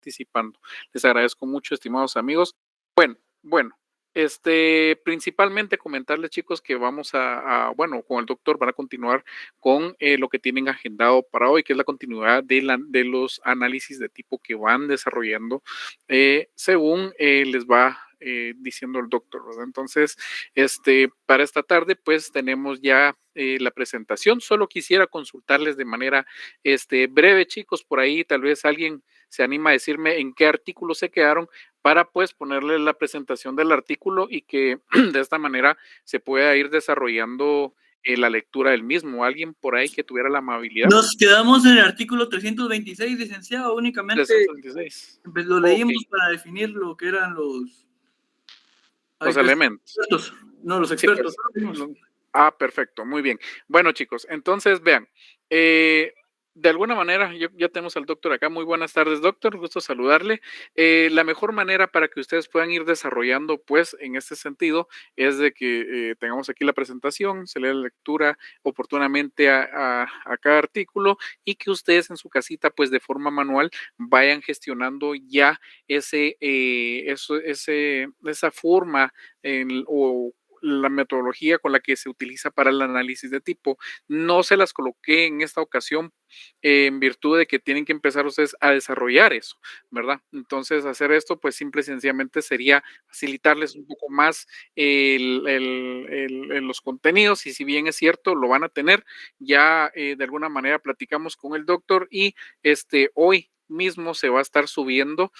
participando. Les agradezco mucho, estimados amigos. Bueno, principalmente comentarles, chicos, que vamos bueno, con el doctor van a continuar con lo que tienen agendado para hoy, que es la continuidad de los análisis de tipo que van desarrollando según les va diciendo el doctor, ¿verdad? Entonces, para esta tarde, pues tenemos ya la presentación. Solo quisiera consultarles de manera breve, chicos, por ahí tal vez alguien se anima a decirme en qué artículo se quedaron para pues ponerle la presentación del artículo y que de esta manera se pueda ir desarrollando la lectura del mismo. ¿Alguien por ahí que tuviera la amabilidad? Nos quedamos en el artículo 326, licenciado, únicamente 326. pues, lo Ok, leímos para definir lo que eran los los elementos. expertos, no los Sí, expertos. perfecto, muy bien. Bueno, chicos, entonces vean, de alguna manera, ya tenemos al doctor acá. Muy buenas tardes, doctor, gusto saludarle. La mejor manera para que ustedes puedan ir desarrollando, pues, en este sentido, es de que tengamos aquí la presentación, se lea la lectura oportunamente a cada artículo y que ustedes en su casita, pues, de forma manual, vayan gestionando ya esa forma o la metodología con la que se utiliza para el análisis de tipo. No se las coloqué en esta ocasión en virtud de que tienen que empezar ustedes a desarrollar eso, ¿verdad? Entonces, hacer esto, pues simple y sencillamente sería facilitarles un poco más los contenidos y si bien es cierto, lo van a tener, ya de alguna manera platicamos con el doctor y hoy mismo se va a estar subiendo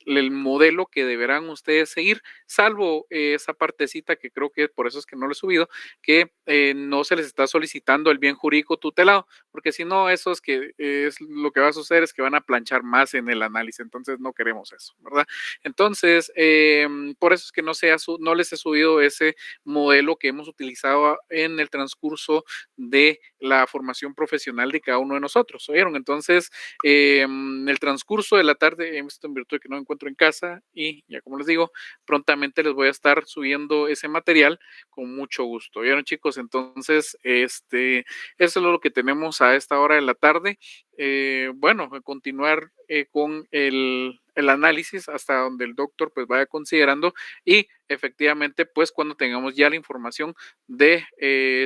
el modelo que deberán ustedes seguir, salvo esa partecita que creo que por eso es que no lo he subido, que no se les está solicitando el bien jurídico tutelado, porque si no, eso es que es lo que va a suceder es que van a planchar más en el análisis, entonces no queremos eso, ¿verdad? Entonces, por eso es que no les he subido ese modelo que hemos utilizado en el transcurso de la formación profesional de cada uno de nosotros, ¿oyeron? Entonces, en el transcurso de la tarde, en virtud de que no me encuentro en casa y ya como les digo, prontamente les voy a estar subiendo ese material con mucho gusto. ¿Vieron, chicos? Entonces, eso es lo que tenemos a esta hora de la tarde. Bueno, continuar con el análisis hasta donde el doctor pues vaya considerando y efectivamente pues cuando tengamos ya la información de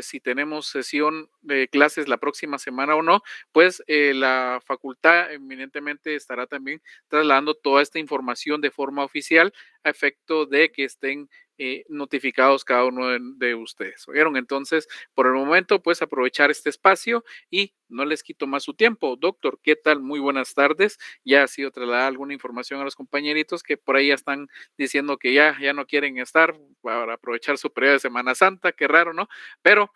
si tenemos sesión de clases la próxima semana o no, pues la facultad eminentemente estará también trasladando toda esta información de forma oficial a efecto de que estén notificados cada uno de ustedes. ¿Oyeron? Entonces, por el momento, pues aprovechar este espacio y no les quito más su tiempo. Doctor, ¿qué tal? Muy buenas tardes. Ya ha sido trasladada alguna información a los compañeritos que por ahí ya están diciendo que ya no quieren estar para aprovechar su periodo de Semana Santa. Qué raro, ¿no? Pero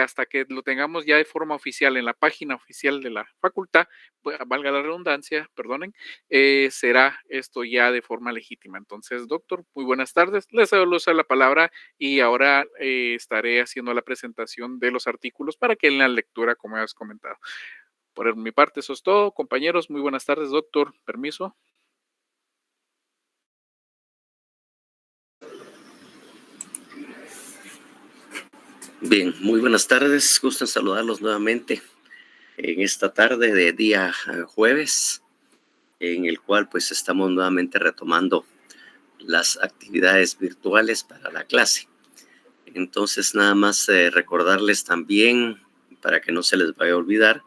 hasta que lo tengamos ya de forma oficial en la página oficial de la facultad, pues, valga la redundancia, perdonen, será esto ya de forma legítima. Entonces, doctor, muy buenas tardes. Les doy la palabra y ahora estaré haciendo la presentación de los artículos para que en la lectura, como has comentado. Por mi parte, eso es todo. Compañeros, muy buenas tardes, doctor. Permiso. Bien, muy buenas tardes. Gusto en saludarlos nuevamente en esta tarde de día jueves, en el cual pues estamos nuevamente retomando las actividades virtuales para la clase. Entonces, nada más recordarles también, para que no se les vaya a olvidar,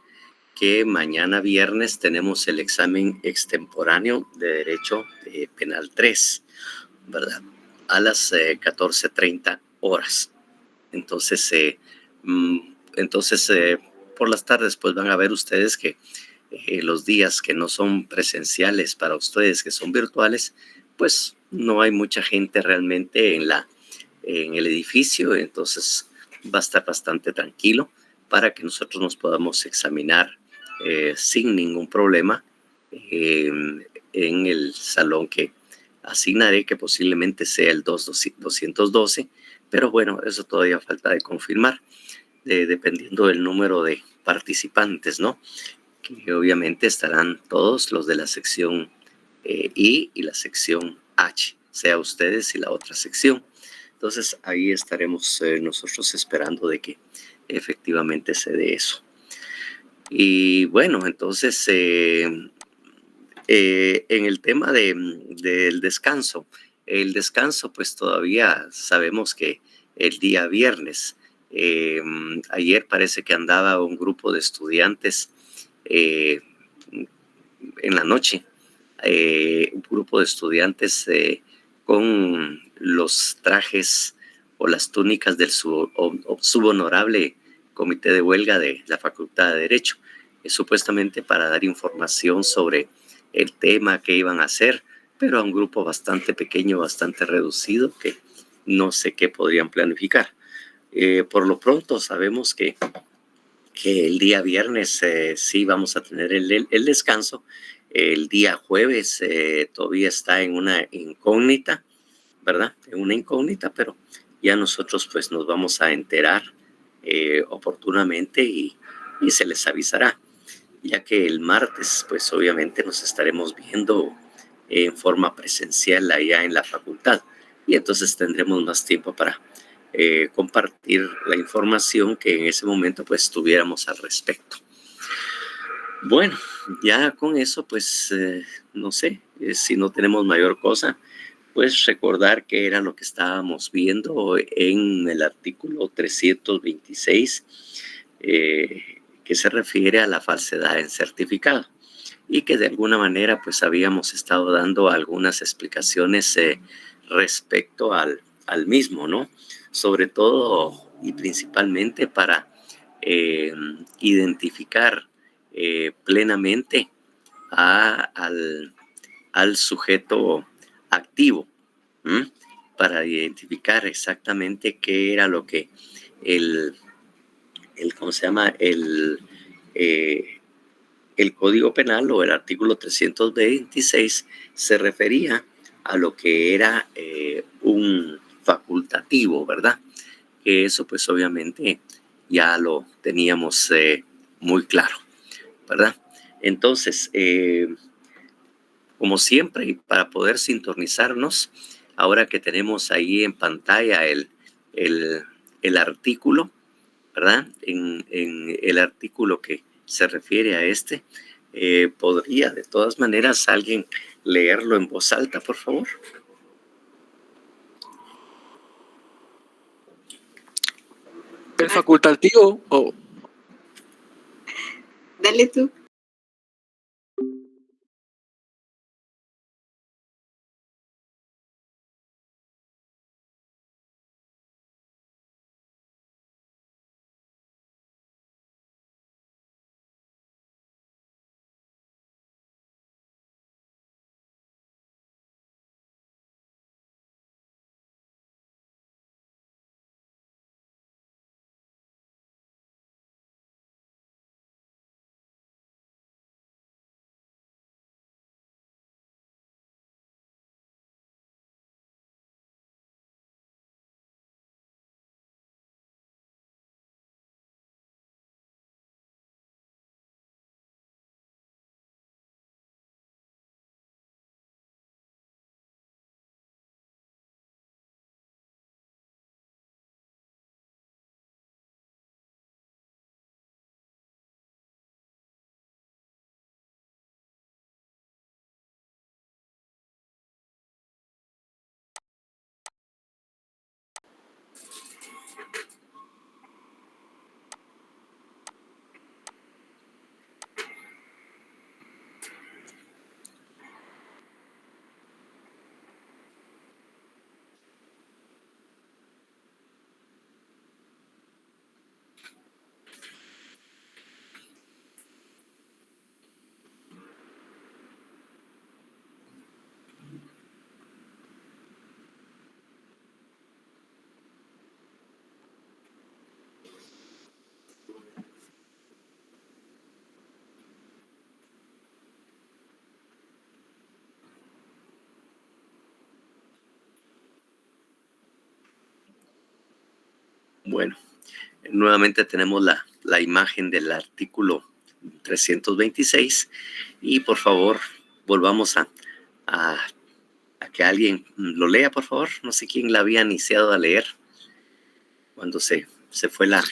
que mañana viernes tenemos el examen extemporáneo de Derecho Penal 3, ¿verdad? A las 14:30 horas. Entonces, por las tardes, pues van a ver ustedes que los días que no son presenciales para ustedes, que son virtuales, pues no hay mucha gente realmente en el edificio, entonces va a estar bastante tranquilo para que nosotros nos podamos examinar sin ningún problema en el salón que asignaré, que posiblemente sea el 212, pero bueno, eso todavía falta de confirmar, dependiendo del número de participantes, ¿no? Que obviamente estarán todos los de la sección I y la sección H, sea ustedes y la otra sección. Entonces ahí estaremos nosotros esperando de que efectivamente se dé eso. Y bueno, entonces En el tema del descanso, el descanso, pues todavía sabemos que el día viernes, ayer parece que andaba un grupo de estudiantes en la noche, un grupo de estudiantes con los trajes o las túnicas del subhonorable comité de huelga de la Facultad de Derecho, supuestamente para dar información sobre el tema que iban a hacer, pero a un grupo bastante pequeño, bastante reducido, que no sé qué podrían planificar. Por lo pronto sabemos que el día viernes sí vamos a tener el descanso. El día jueves todavía está en una incógnita, ¿verdad? En una incógnita, pero ya nosotros pues nos vamos a enterar oportunamente y se les avisará, ya que el martes pues obviamente nos estaremos viendo en forma presencial allá en la facultad y entonces tendremos más tiempo para compartir la información que en ese momento pues tuviéramos al respecto. Bueno, ya con eso pues no sé, si no tenemos mayor cosa, pues recordar que era lo que estábamos viendo en el artículo 326, que se refiere a la falsedad en certificado y que de alguna manera pues habíamos estado dando algunas explicaciones respecto al mismo, ¿no? Sobre todo y principalmente para identificar plenamente al sujeto activo, ¿m? Para identificar exactamente qué era lo que ¿cómo se llama? El Código Penal o el artículo 326 se refería a lo que era un facultativo, ¿verdad? Que eso pues obviamente ya lo teníamos muy claro, ¿verdad? Entonces, como siempre, y para poder sintonizarnos, ahora que tenemos ahí en pantalla el artículo, ¿verdad? En el artículo que se refiere a este, ¿podría de todas maneras alguien leerlo en voz alta, por favor? El facultativo o... Dale tú. Bueno, nuevamente tenemos la imagen del artículo 326 y por favor volvamos a que alguien lo lea, por favor. No sé quién la había iniciado a leer cuando se fue la...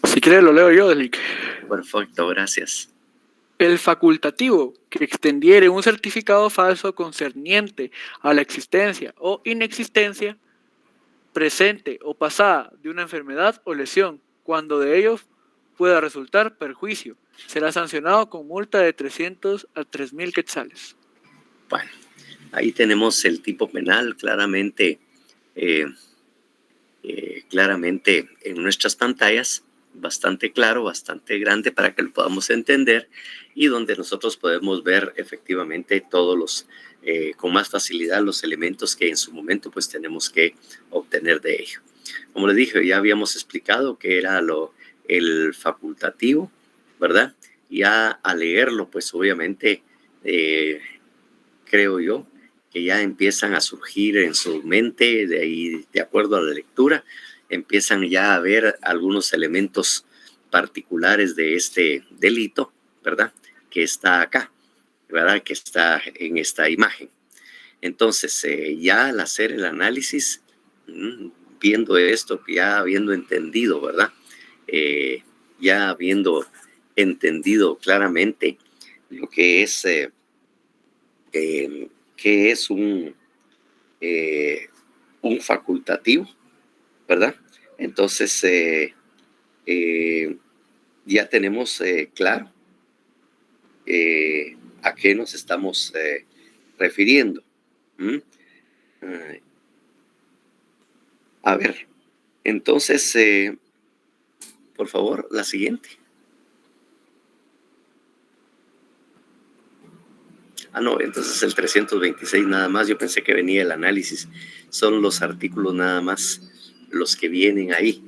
Si quieres lo leo yo, Delic. Perfecto, gracias. El facultativo que extendiere un certificado falso concerniente a la existencia o inexistencia presente o pasada de una enfermedad o lesión, cuando de ello pueda resultar perjuicio, será sancionado con multa de 300 a 3,000 quetzales. Bueno, ahí tenemos el tipo penal claramente en nuestras pantallas, bastante claro, bastante grande para que lo podamos entender y donde nosotros podemos ver efectivamente todos los, con más facilidad los elementos que en su momento pues tenemos que obtener de ello. Como les dije, ya habíamos explicado que era el facultativo, ¿verdad? Ya al leerlo pues obviamente creo yo que ya empiezan a surgir en su mente, de ahí, de acuerdo a la lectura, empiezan ya a ver algunos elementos particulares de este delito, ¿verdad? Que está acá, ¿verdad? Que está en esta imagen. Entonces, ya al hacer el análisis, viendo esto, ya habiendo entendido, ¿verdad? Ya habiendo entendido claramente lo que es un facultativo, ¿verdad? Entonces, ya tenemos claro a qué nos estamos refiriendo. A ver, entonces, por favor, la siguiente. No, entonces el 326 nada más. Yo pensé que venía el análisis. Son los artículos nada más los que vienen ahí.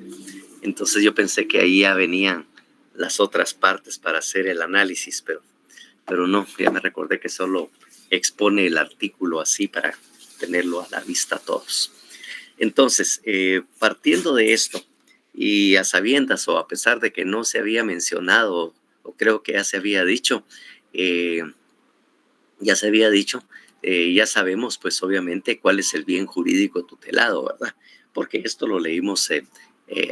Entonces yo pensé que ahí ya venían las otras partes para hacer el análisis, pero no, ya me recordé que solo expone el artículo así para tenerlo a la vista todos. Entonces, partiendo de esto y a sabiendas o a pesar de que no se había mencionado, o creo que ya se había dicho, ya sabemos pues obviamente cuál es el bien jurídico tutelado, ¿verdad? Porque esto lo leímos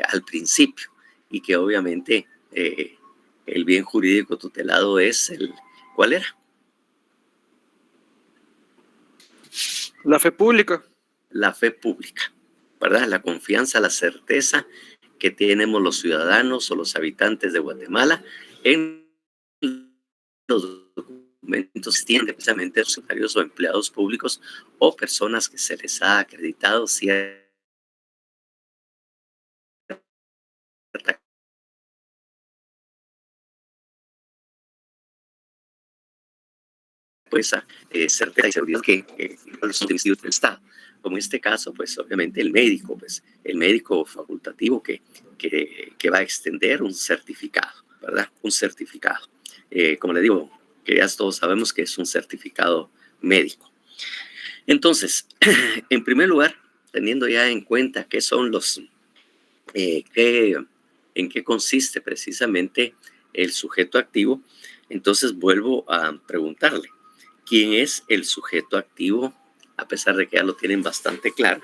al principio y que obviamente el bien jurídico tutelado es ¿cuál era? La fe pública. La fe pública, ¿verdad? La confianza, la certeza que tenemos los ciudadanos o los habitantes de Guatemala en los documentos que tienen precisamente funcionarios o empleados públicos o personas que se les ha acreditado cierta pues certeza y seguridad que son institutos del Estado. Como en este caso, pues obviamente el médico facultativo que va a extender un certificado, ¿verdad? Un certificado. Como le digo, que ya todos sabemos que es un certificado médico. Entonces, en primer lugar, teniendo ya en cuenta qué son en qué consiste precisamente el sujeto activo, entonces vuelvo a preguntarle, ¿quién es el sujeto activo? A pesar de que ya lo tienen bastante claro,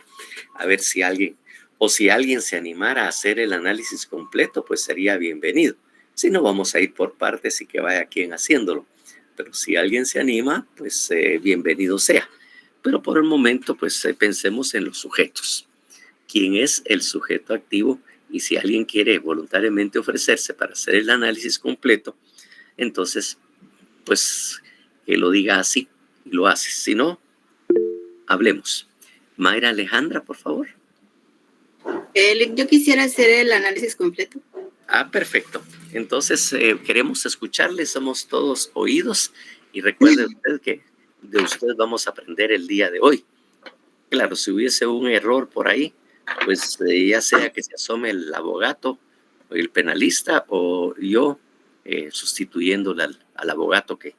a ver si alguien se animara a hacer el análisis completo, pues sería bienvenido. Si no, vamos a ir por partes y que vaya quien haciéndolo. Pero si alguien se anima, pues bienvenido sea. Pero por el momento, pues pensemos en los sujetos. ¿Quién es el sujeto activo? Y si alguien quiere voluntariamente ofrecerse para hacer el análisis completo, entonces, pues que lo diga así y lo hace. Si no, hablemos. Mayra Alejandra, por favor. Yo quisiera hacer el análisis completo. Perfecto. Entonces, queremos escucharle, somos todos oídos y recuerde usted que de usted vamos a aprender el día de hoy. Claro, si hubiese un error por ahí, pues ya sea que se asome el abogado o el penalista o yo sustituyéndole al abogado que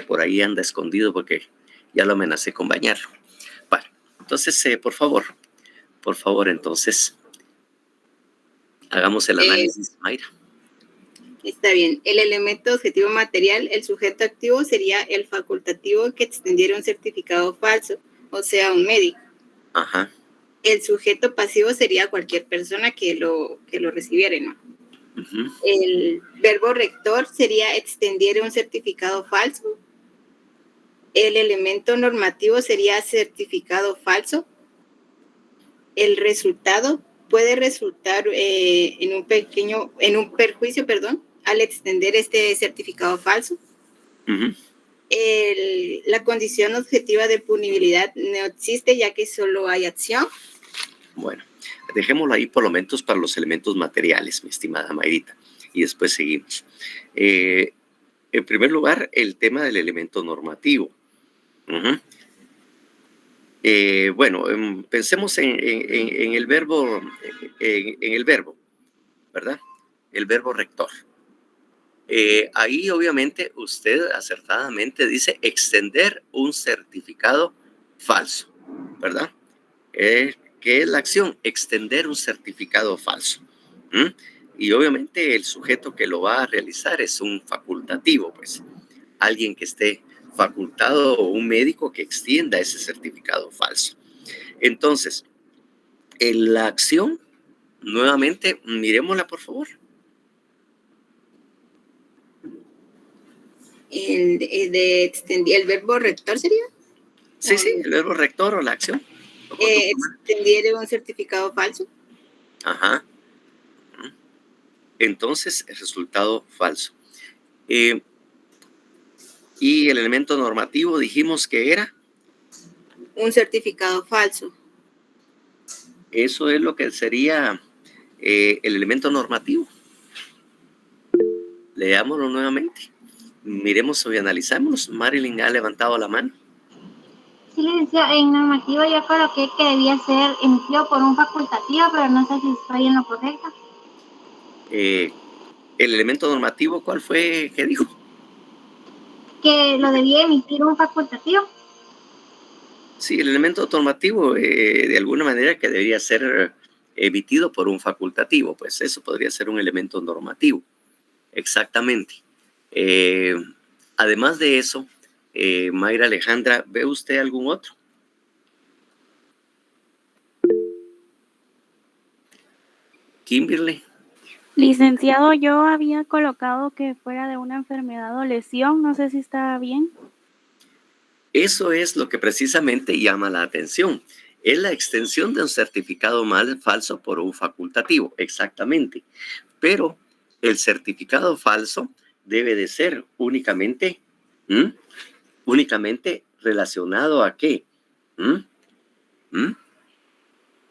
por ahí anda escondido porque ya lo amenacé con bañarlo. Vale, entonces, por favor, entonces, hagamos el análisis, Mayra. Está bien. El elemento objetivo material, el sujeto activo, sería el facultativo que extendiera un certificado falso, o sea, un médico. Ajá. El sujeto pasivo sería cualquier persona que lo recibiera, ¿no? Ujú. El verbo rector sería extender un certificado falso. El elemento normativo sería certificado falso. El resultado puede resultar en un perjuicio, al extender este certificado falso. Ujú. La condición objetiva de punibilidad no existe, ya que solo hay acción. Bueno, dejémoslo ahí por lo menos para los elementos materiales, mi estimada Mayrita, y después seguimos. En primer lugar, el tema del elemento normativo. Ujú. Bueno, pensemos en el verbo, en el verbo, ¿verdad? El verbo rector. Ahí obviamente usted acertadamente dice extender un certificado falso, ¿verdad? ¿Qué es la acción? Extender un certificado falso. ¿Mm? Y obviamente el sujeto que lo va a realizar es un facultativo, pues alguien que esté facultado o un médico que extienda ese certificado falso. Entonces, en la acción, nuevamente, miremosla por favor. El verbo rector sería Sí, sí, el verbo rector o la acción. extender un certificado falso. Ajá. Entonces, el resultado falso. Y el elemento normativo dijimos que era. Un certificado falso. Eso es lo que sería el elemento normativo. Leámoslo nuevamente. Miremos y analizámonos. Marilyn ha levantado la mano. Sí, licenciado, en normativo yo coloqué que debía ser emitido por un facultativo, pero no sé si estoy en lo correcto. El elemento normativo, ¿cuál fue que dijo? Que lo debía emitir un facultativo. Sí, el elemento normativo, de alguna manera que debería ser emitido por un facultativo, pues eso podría ser un elemento normativo. Exactamente. Además de eso, Mayra Alejandra, ¿ve usted algún otro? Kimberly. Licenciado, yo había colocado que fuera de una enfermedad o lesión, no sé si está bien. Eso es lo que precisamente llama la atención. Es la extensión de un certificado falso por un facultativo, exactamente. Pero el certificado falso debe de ser únicamente relacionado a qué?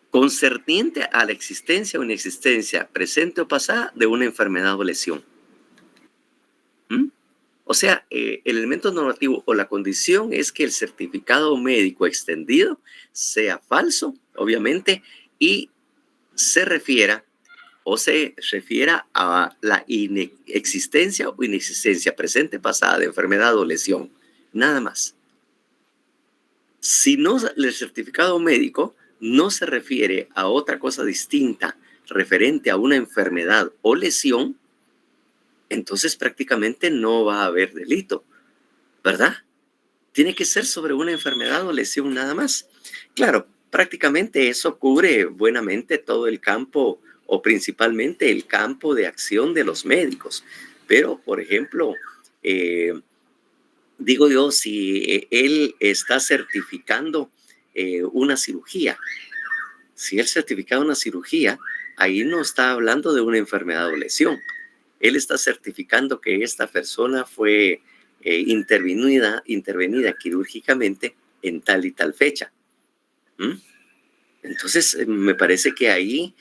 Concerniente a la existencia o inexistencia presente o pasada de una enfermedad o lesión. O sea, el elemento normativo o la condición es que el certificado médico extendido sea falso, obviamente, y se refiera a la existencia o inexistencia presente, pasada de enfermedad o lesión. Nada más. Si no, el certificado médico no se refiere a otra cosa distinta referente a una enfermedad o lesión, entonces prácticamente no va a haber delito, ¿verdad? Tiene que ser sobre una enfermedad o lesión nada más. Claro, prácticamente eso cubre buenamente todo el campo o principalmente el campo de acción de los médicos. Pero, por ejemplo, digo yo, si él está certificando una cirugía, si él certifica una cirugía, ahí no está hablando de una enfermedad o lesión. Él está certificando que esta persona fue intervenida quirúrgicamente en tal y tal fecha. Entonces, me parece que ahí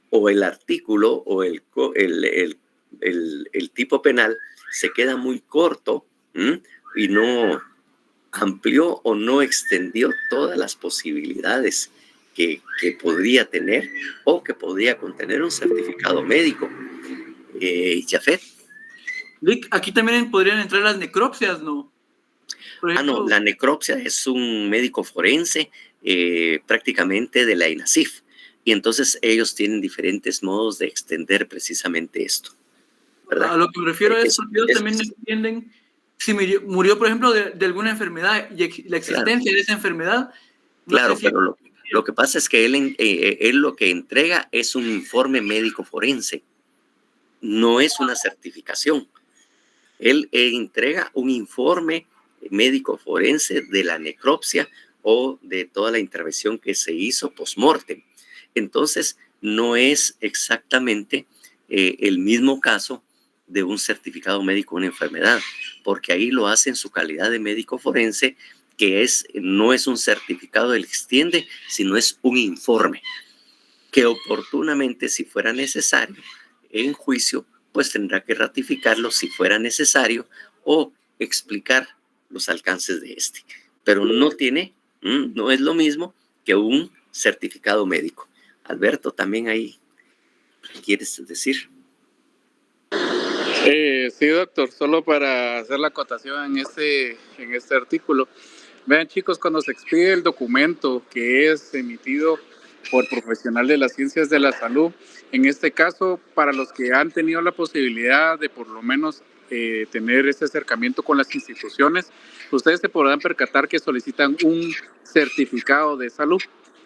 o el artículo o el tipo penal se queda muy corto y no amplió o no extendió todas las posibilidades que podría tener o que podría contener un certificado médico. Jafet. Vic, aquí también podrían entrar las necropsias, ¿no? Por ejemplo, No, la necropsia es un médico forense prácticamente de la INASIF. Y entonces ellos tienen diferentes modos de extender precisamente esto, ¿verdad? a lo que me refiero es porque ellos también entienden si murió, por ejemplo, de alguna enfermedad y la existencia de esa enfermedad. Claro, pero lo que pasa es que él lo que entrega es un informe médico forense. no es una certificación. Él entrega un informe médico forense de la necropsia o de toda la intervención que se hizo post-mortem. Entonces, no es exactamente el mismo caso de un certificado médico de una enfermedad, porque ahí lo hace en su calidad de médico forense, que no es un certificado del extiende, sino es un informe que oportunamente, si fuera necesario, en juicio, pues tendrá que ratificarlo si fuera necesario o explicar los alcances de este. Pero no es lo mismo que un certificado médico. Alberto, también ahí, ¿qué quieres decir? Sí, doctor, solo para hacer la acotación en este artículo. Vean, chicos, cuando se expide el documento que es emitido por profesional de las ciencias de la salud, en este caso, para los que han tenido la posibilidad de por lo menos tener ese acercamiento con las instituciones, ustedes se podrán percatar que solicitan un certificado de salud,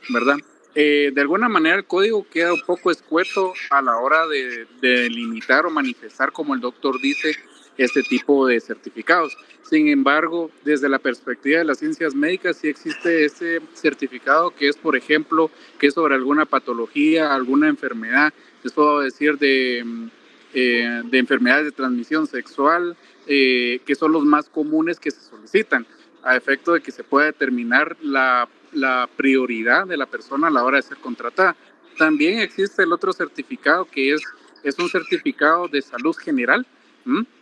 ¿verdad? De alguna manera el código queda un poco escueto a la hora de delimitar o manifestar, como el doctor dice, este tipo de certificados. Sin embargo, desde la perspectiva de las ciencias médicas sí existe ese certificado que es, por ejemplo, que es sobre alguna patología, alguna enfermedad, les puedo decir de enfermedades de transmisión sexual, que son los más comunes que se solicitan, a efecto de que se pueda determinar la prioridad de la persona a la hora de ser contratada. También existe el otro certificado que es un certificado de salud general,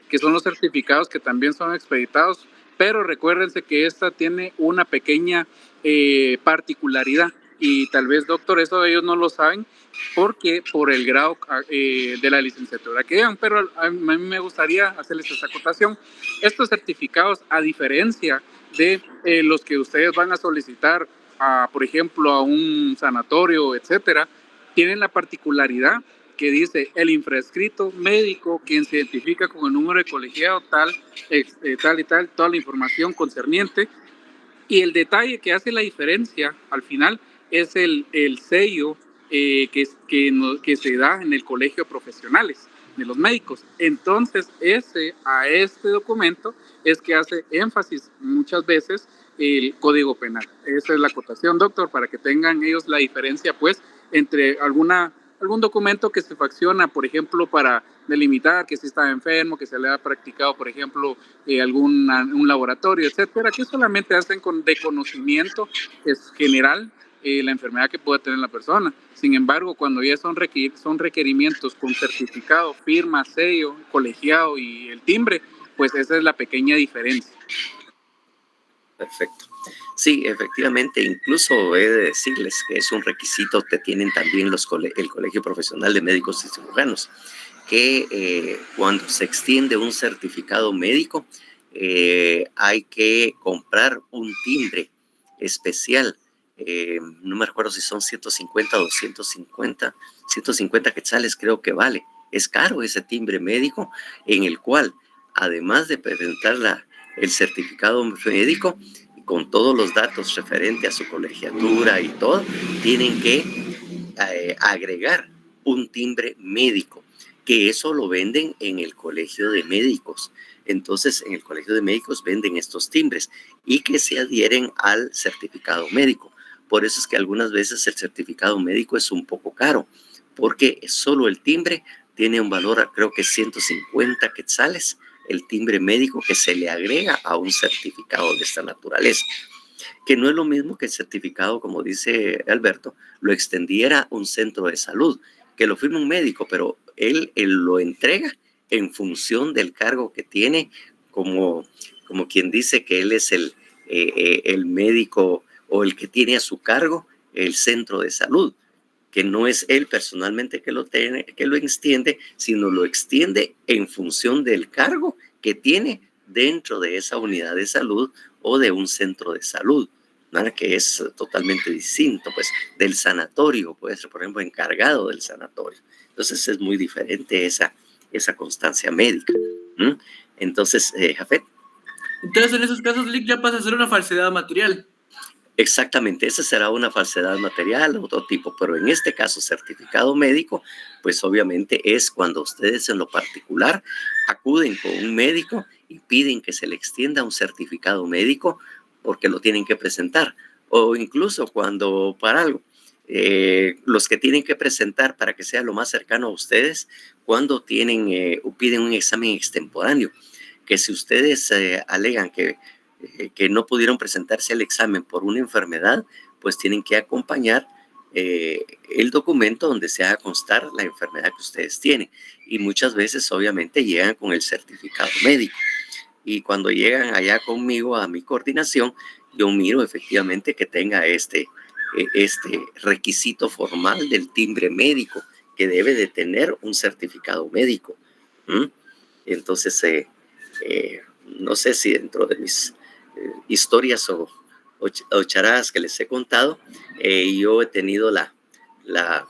que son los certificados que también son expeditados, pero recuérdense que esta tiene una pequeña particularidad, y tal vez, doctor, eso ellos no lo saben porque por el grado de la licenciatura que llevan, pero a mí me gustaría hacerles esta acotación. Estos certificados, a diferencia de los que ustedes van a solicitar, por ejemplo, a un sanatorio, etcétera, tienen la particularidad que dice el infrascrito médico, quien se identifica con el número de colegiado tal, tal y tal, toda la información concerniente. Y el detalle que hace la diferencia al final es el sello que se da en el colegio de profesionales de los médicos. Entonces, a este documento es que hace énfasis muchas veces el Código Penal. Esa es la acotación, doctor, para que tengan ellos la diferencia, pues, entre algún documento que se facciona, por ejemplo, para delimitar que si está enfermo, que se le ha practicado, por ejemplo, un laboratorio, etcétera, que solamente hacen de conocimiento es general la enfermedad que puede tener la persona. Sin embargo, cuando ya son requerimientos con certificado, firma, sello, colegiado y el timbre, pues esa es la pequeña diferencia. Perfecto. Sí, efectivamente, incluso he de decirles que es un requisito que tienen también el Colegio Profesional de Médicos y Cirujanos, que cuando se extiende un certificado médico, hay que comprar un timbre especial. No me recuerdo si son 150 o 150 quetzales creo que vale. Es caro ese timbre médico, en el cual, además de presentar el certificado médico, con todos los datos referentes a su colegiatura y todo, tienen que agregar un timbre médico, que eso lo venden en el colegio de médicos. Entonces, en el colegio de médicos venden estos timbres y que se adhieren al certificado médico. Por eso es que algunas veces el certificado médico es un poco caro, porque solo el timbre tiene un valor, creo que 150 quetzales, el timbre médico que se le agrega a un certificado de esta naturaleza, que no es lo mismo que el certificado, como dice Alberto, lo extendiera un centro de salud, que lo firma un médico, pero él lo entrega en función del cargo que tiene, como quien dice que él es el médico o el que tiene a su cargo el centro de salud, que no es él personalmente que lo extiende, sino lo extiende en función del cargo que tiene dentro de esa unidad de salud o de un centro de salud, ¿no? Que es totalmente distinto, pues, del sanatorio, puede ser, por ejemplo, encargado del sanatorio. Entonces es muy diferente esa constancia médica. Entonces, Jafet. Entonces, en esos casos, Lick, ya pasa a ser una falsedad material. Exactamente, esa será una falsedad material o otro tipo, pero en este caso, certificado médico, pues obviamente es cuando ustedes en lo particular acuden con un médico y piden que se le extienda un certificado médico porque lo tienen que presentar, o incluso cuando para algo, los que tienen que presentar para que sea lo más cercano a ustedes, cuando tienen o piden un examen extemporáneo, que si ustedes alegan que no pudieron presentarse al examen por una enfermedad, pues tienen que acompañar el documento donde se haga constar la enfermedad que ustedes tienen. Y muchas veces, obviamente, llegan con el certificado médico. Y cuando llegan allá conmigo a mi coordinación, yo miro efectivamente que tenga este requisito formal del timbre médico, que debe de tener un certificado médico. Entonces, no sé si dentro de mis historias o charadas que les he contado, yo he tenido la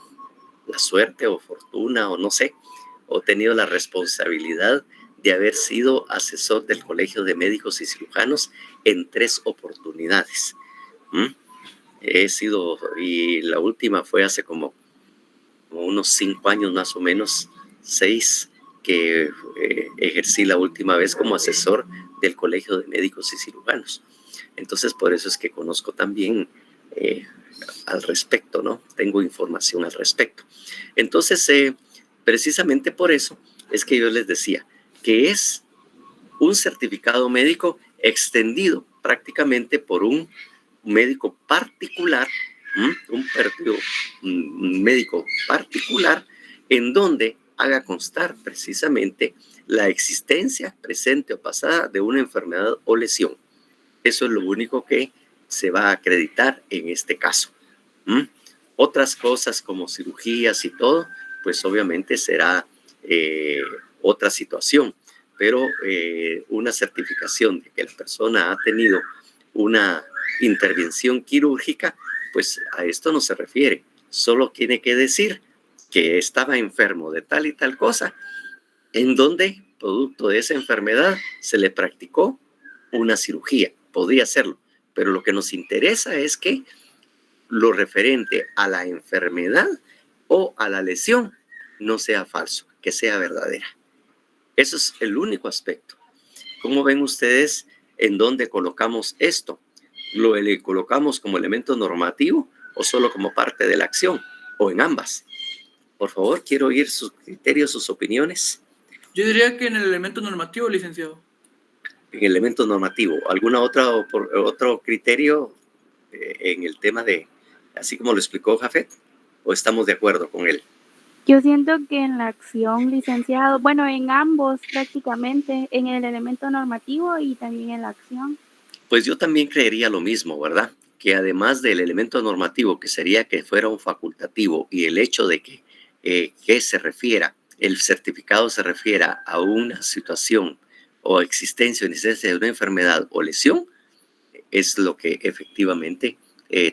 suerte o fortuna o no sé, o tenido la responsabilidad de haber sido asesor del Colegio de Médicos y Cirujanos en 3 oportunidades. He sido, y la última fue hace como unos 5 años más o menos, 6, que ejercí la última vez como asesor del Colegio de Médicos y Cirujanos. Entonces, por eso es que conozco también al respecto, ¿no? Tengo información al respecto. Entonces, precisamente por eso es que yo les decía que es un certificado médico extendido prácticamente por un médico particular, un médico particular, en donde haga constar precisamente la existencia presente o pasada de una enfermedad o lesión. Eso es lo único que se va a acreditar en este caso. Otras cosas como cirugías y todo, pues obviamente será otra situación, pero una certificación de que la persona ha tenido una intervención quirúrgica, pues a esto no se refiere. Solo tiene que decir que estaba enfermo de tal y tal cosa, en donde, producto de esa enfermedad, se le practicó una cirugía. Podría hacerlo, pero lo que nos interesa es que lo referente a la enfermedad o a la lesión no sea falso, que sea verdadera. Eso es el único aspecto. ¿Cómo ven ustedes en dónde colocamos esto? ¿Lo colocamos como elemento normativo o solo como parte de la acción? ¿O en ambas? Por favor, quiero oír sus criterios, sus opiniones. Yo diría que en el elemento normativo, licenciado. En el elemento normativo. ¿Alguna otro criterio en el tema de, así como lo explicó Jafet? ¿O estamos de acuerdo con él? Yo siento que en la acción, licenciado, bueno, en ambos prácticamente, en el elemento normativo y también en la acción. Pues yo también creería lo mismo, ¿verdad? Que además del elemento normativo, que sería que fuera un facultativo, y el hecho de que se refiera, el certificado se refiera a una situación o existencia o necesidad de una enfermedad o lesión, es lo que efectivamente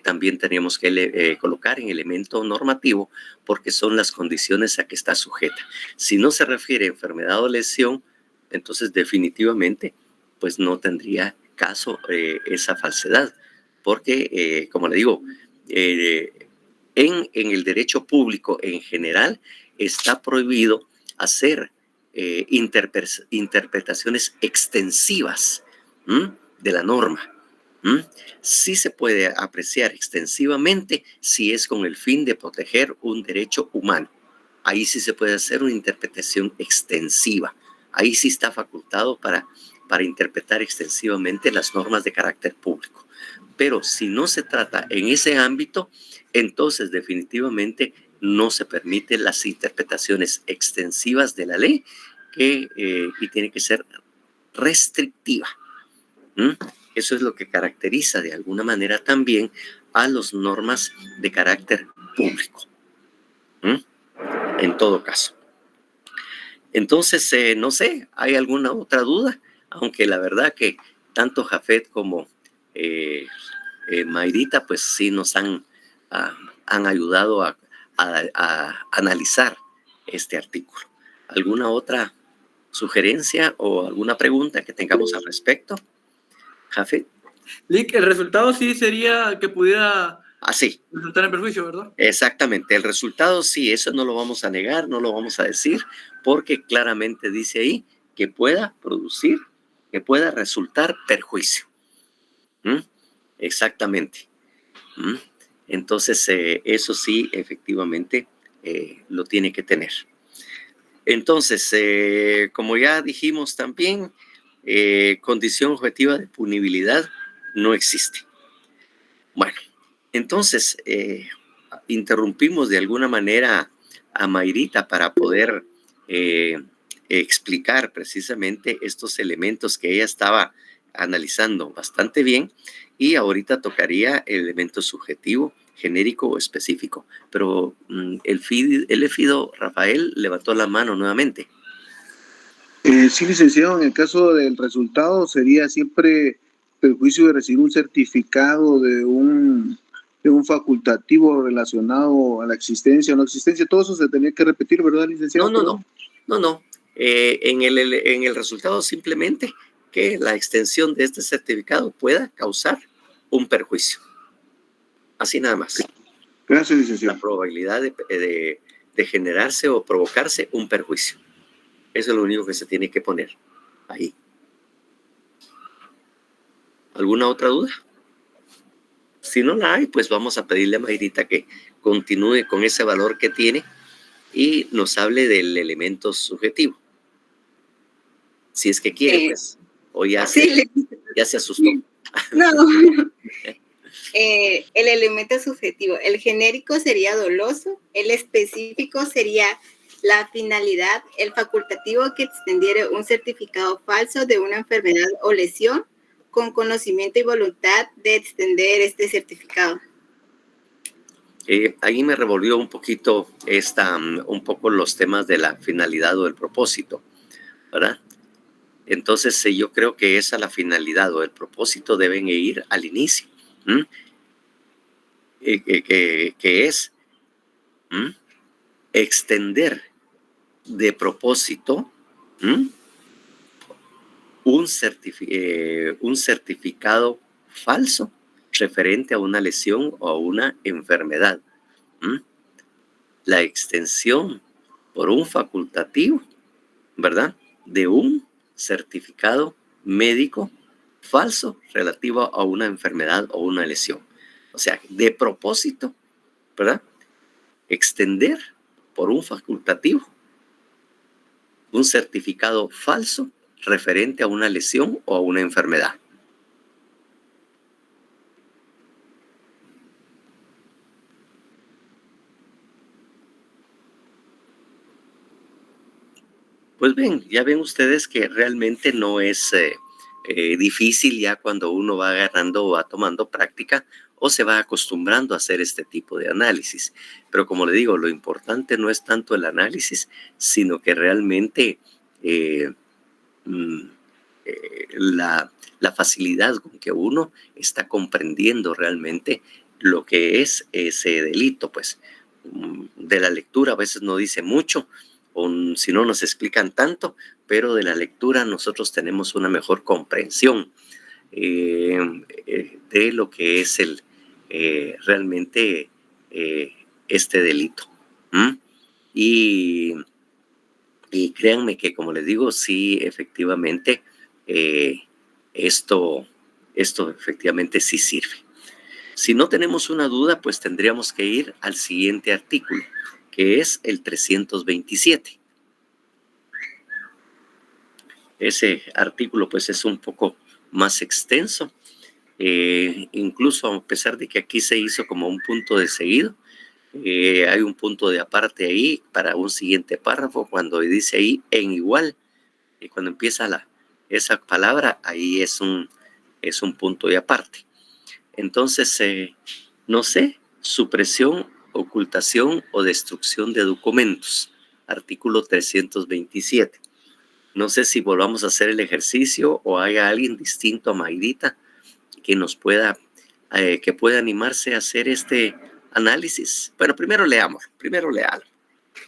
también tenemos que colocar en elemento normativo, porque son las condiciones a que está sujeta. Si no se refiere a enfermedad o lesión, entonces definitivamente pues no tendría caso esa falsedad, porque como le digo, en el derecho público en general está prohibido hacer interpretaciones extensivas de la norma. Sí se puede apreciar extensivamente si es con el fin de proteger un derecho humano. Ahí sí se puede hacer una interpretación extensiva. Ahí sí está facultado para interpretar extensivamente las normas de carácter público. Pero si no se trata en ese ámbito, entonces definitivamente no se permiten las interpretaciones extensivas de la ley y tiene que ser restrictiva. Eso es lo que caracteriza de alguna manera también a las normas de carácter público. En todo caso. Entonces, no sé, ¿hay alguna otra duda? Aunque la verdad que tanto Jafet como Mayrita, pues sí nos han ayudado a analizar este artículo. ¿Alguna otra sugerencia o alguna pregunta que tengamos al respecto? Jafet. Lick, el resultado sí sería que pudiera Así. resultar en perjuicio, ¿verdad? Exactamente, el resultado sí, eso no lo vamos a negar, no lo vamos a decir, porque claramente dice ahí que pueda producir, que pueda resultar perjuicio. ¿Mm? Exactamente. ¿Mm? Entonces, eso sí, efectivamente, lo tiene que tener. Entonces, como ya dijimos también, condición objetiva de punibilidad no existe. Bueno, entonces, interrumpimos de alguna manera a Mayrita para poder explicar precisamente estos elementos que ella estaba analizando bastante bien, y ahorita tocaría el elemento subjetivo, genérico o específico. Pero el Efido Rafael levantó la mano nuevamente. Sí, licenciado, en el caso del resultado sería siempre perjuicio de recibir un certificado de un facultativo relacionado a la existencia o no existencia. Todo eso se tenía que repetir, ¿verdad, licenciado? No. En el resultado simplemente que la extensión de este certificado pueda causar un perjuicio. Así nada más. Gracias, licenciado. La probabilidad de generarse o provocarse un perjuicio. Eso es lo único que se tiene que poner ahí. ¿Alguna otra duda? Si no la hay, pues vamos a pedirle a Mayrita que continúe con ese valor que tiene y nos hable del elemento subjetivo. Si es que quiere, pues. O ya se asustó. No. El elemento subjetivo. El genérico sería doloso, el específico sería la finalidad, el facultativo que extendiere un certificado falso de una enfermedad o lesión con conocimiento y voluntad de extender este certificado. Ahí me revolvió un poquito un poco los temas de la finalidad o del propósito, ¿verdad? Entonces yo creo que la finalidad o el propósito deben ir al inicio, que es extender de propósito un certificado falso referente a una lesión o a una enfermedad. La extensión por un facultativo, ¿verdad?, de un certificado médico falso relativo a una enfermedad o una lesión. O sea, de propósito, ¿verdad?, extender por un facultativo un certificado falso referente a una lesión o a una enfermedad. Pues bien, ya ven ustedes que realmente no es difícil ya cuando uno va agarrando o va tomando práctica o se va acostumbrando a hacer este tipo de análisis. Pero como le digo, lo importante no es tanto el análisis, sino que realmente la facilidad con que uno está comprendiendo realmente lo que es ese delito. Pues de la lectura a veces no dice mucho, o si no nos explican tanto, pero de la lectura nosotros tenemos una mejor comprensión de lo que es realmente este delito. Y créanme que, como les digo, sí, efectivamente, esto efectivamente sí sirve. Si no tenemos una duda, pues tendríamos que ir al siguiente artículo, que es el 327. Ese artículo pues es un poco más extenso, incluso a pesar de que aquí se hizo como un punto de seguido, hay un punto de aparte ahí para un siguiente párrafo cuando dice ahí en igual, y cuando empieza esa palabra, ahí es un punto de aparte. Entonces, no sé, supresión, ocultación o destrucción de documentos, artículo 327. No sé si volvamos a hacer el ejercicio o haya alguien distinto a Mayrita que nos pueda animarse a hacer este análisis. Bueno, primero léalo,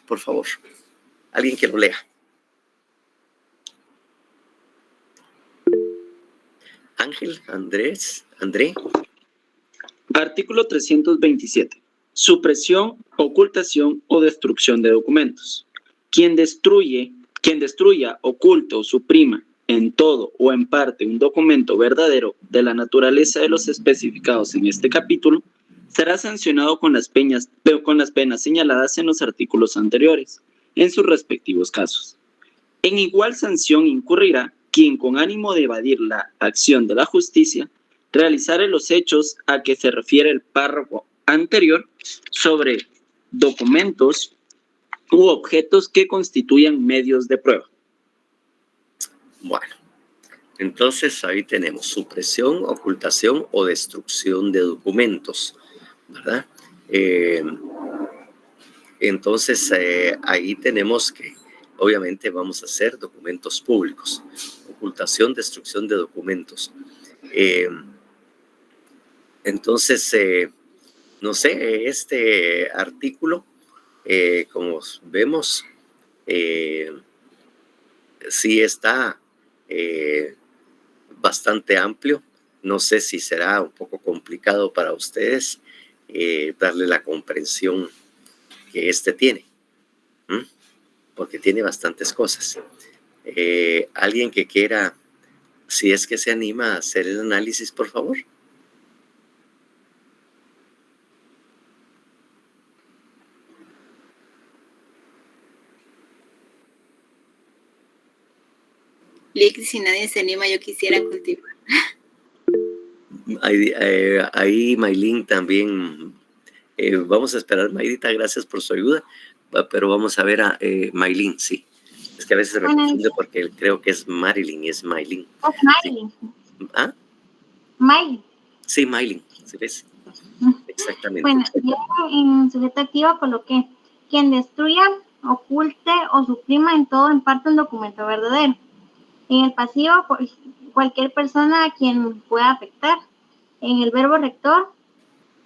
por favor. Alguien que lo lea. Ángel, André. Artículo 327. Supresión, ocultación o destrucción de documentos. Quien destruya, oculte o suprima en todo o en parte un documento verdadero de la naturaleza de los especificados en este capítulo, será sancionado con las penas señaladas en los artículos anteriores, en sus respectivos casos. En igual sanción incurrirá quien, con ánimo de evadir la acción de la justicia, realizare los hechos a que se refiere el párrafo anterior sobre documentos u objetos que constituyan medios de prueba. Bueno, entonces ahí tenemos supresión, ocultación o destrucción de documentos, ¿verdad? Entonces ahí tenemos que obviamente vamos a hacer documentos públicos, ocultación, destrucción de documentos. Entonces, no sé, este artículo, como vemos, sí está bastante amplio. No sé si será un poco complicado para ustedes darle la comprensión que este tiene, porque tiene bastantes cosas. Alguien que quiera, si es que se anima a hacer el análisis, por favor. Lick, si nadie se anima, yo quisiera continuar. Ahí Maylin también. Vamos a esperar, Mayrita, gracias por su ayuda, pero vamos a ver a Maylin, sí. Es que a veces me confunde porque creo que es Marilyn y es Maylin. Es Maylin. Sí. ¿Ah? Maylin. Sí, Maylin, ¿sí ves? Exactamente. Bueno, yo en sujeto activo coloqué quien destruya, oculte o suprima en todo o en parte un documento verdadero. En el pasivo, cualquier persona a quien pueda afectar. En el verbo rector,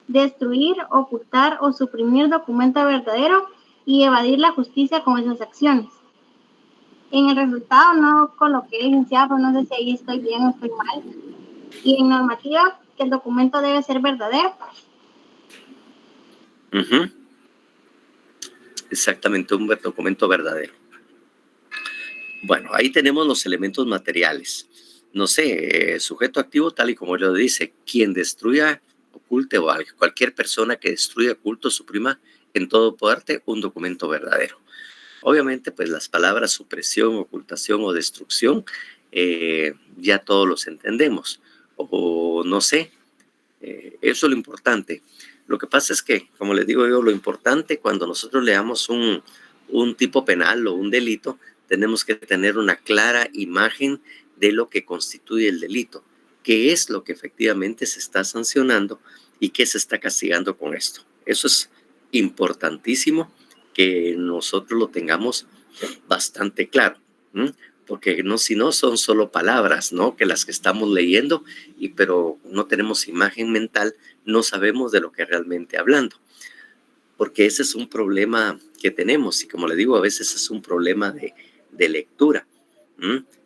destruir, ocultar o suprimir documento verdadero y evadir la justicia con esas acciones. En el resultado no coloqué licenciado, pero no sé si ahí estoy bien o estoy mal. Y en normativa, que el documento debe ser verdadero. Exactamente, un documento verdadero. Bueno, ahí tenemos los elementos materiales. No sé, sujeto activo, tal y como lo dice, quien destruya, oculte o cualquier persona que destruya, oculte o suprima en todo parte un documento verdadero. Obviamente, pues las palabras supresión, ocultación o destrucción, ya todos los entendemos. O no sé, eso es lo importante. Lo que pasa es que, como les digo yo, lo importante cuando nosotros leamos un tipo penal o un delito, tenemos que tener una clara imagen de lo que constituye el delito, qué es lo que efectivamente se está sancionando y qué se está castigando con esto. Eso es importantísimo que nosotros lo tengamos bastante claro, porque no, si no son solo palabras, ¿no? Que las que estamos leyendo, pero no tenemos imagen mental, no sabemos de lo que realmente hablando, porque ese es un problema que tenemos y como le digo, a veces es un problema de lectura,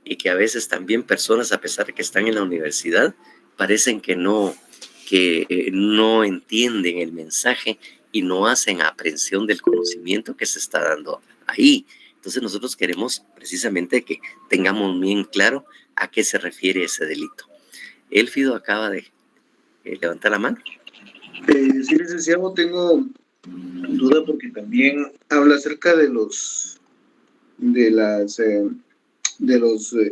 y que a veces también personas, a pesar de que están en la universidad, parecen que no entienden el mensaje y no hacen aprehensión del conocimiento que se está dando ahí. Entonces nosotros queremos precisamente que tengamos bien claro a qué se refiere ese delito. Elfido acaba de levantar la mano. Sí, licenciado, tengo duda porque también habla acerca de los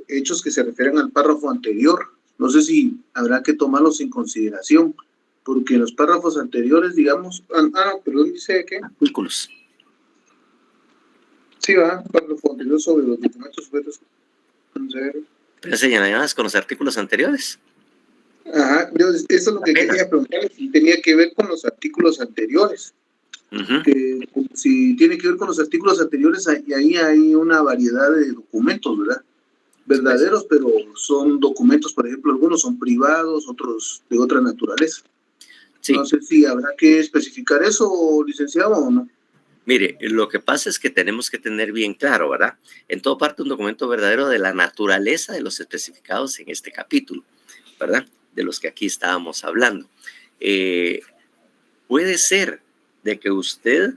hechos que se refieren al párrafo anterior. No sé si habrá que tomarlos en consideración, porque en los párrafos anteriores, digamos, perdón, dice que artículos. Sí, párrafo anterior sobre los documentos sujetos. Pero señaladas con los artículos anteriores. Ajá, eso es lo que quería preguntar, si tenía que ver con los artículos anteriores. Que, si tiene que ver con los artículos anteriores, ahí hay una variedad de documentos, ¿verdad? Verdaderos, pero son documentos, por ejemplo, algunos son privados, otros de otra naturaleza. Sí. No sé si habrá que especificar eso, licenciado, o no. Mire, lo que pasa es que tenemos que tener bien claro, ¿verdad? En todo parte un documento verdadero de la naturaleza de los especificados en este capítulo. ¿verdad? De los que aquí estábamos hablando. Puede ser de que usted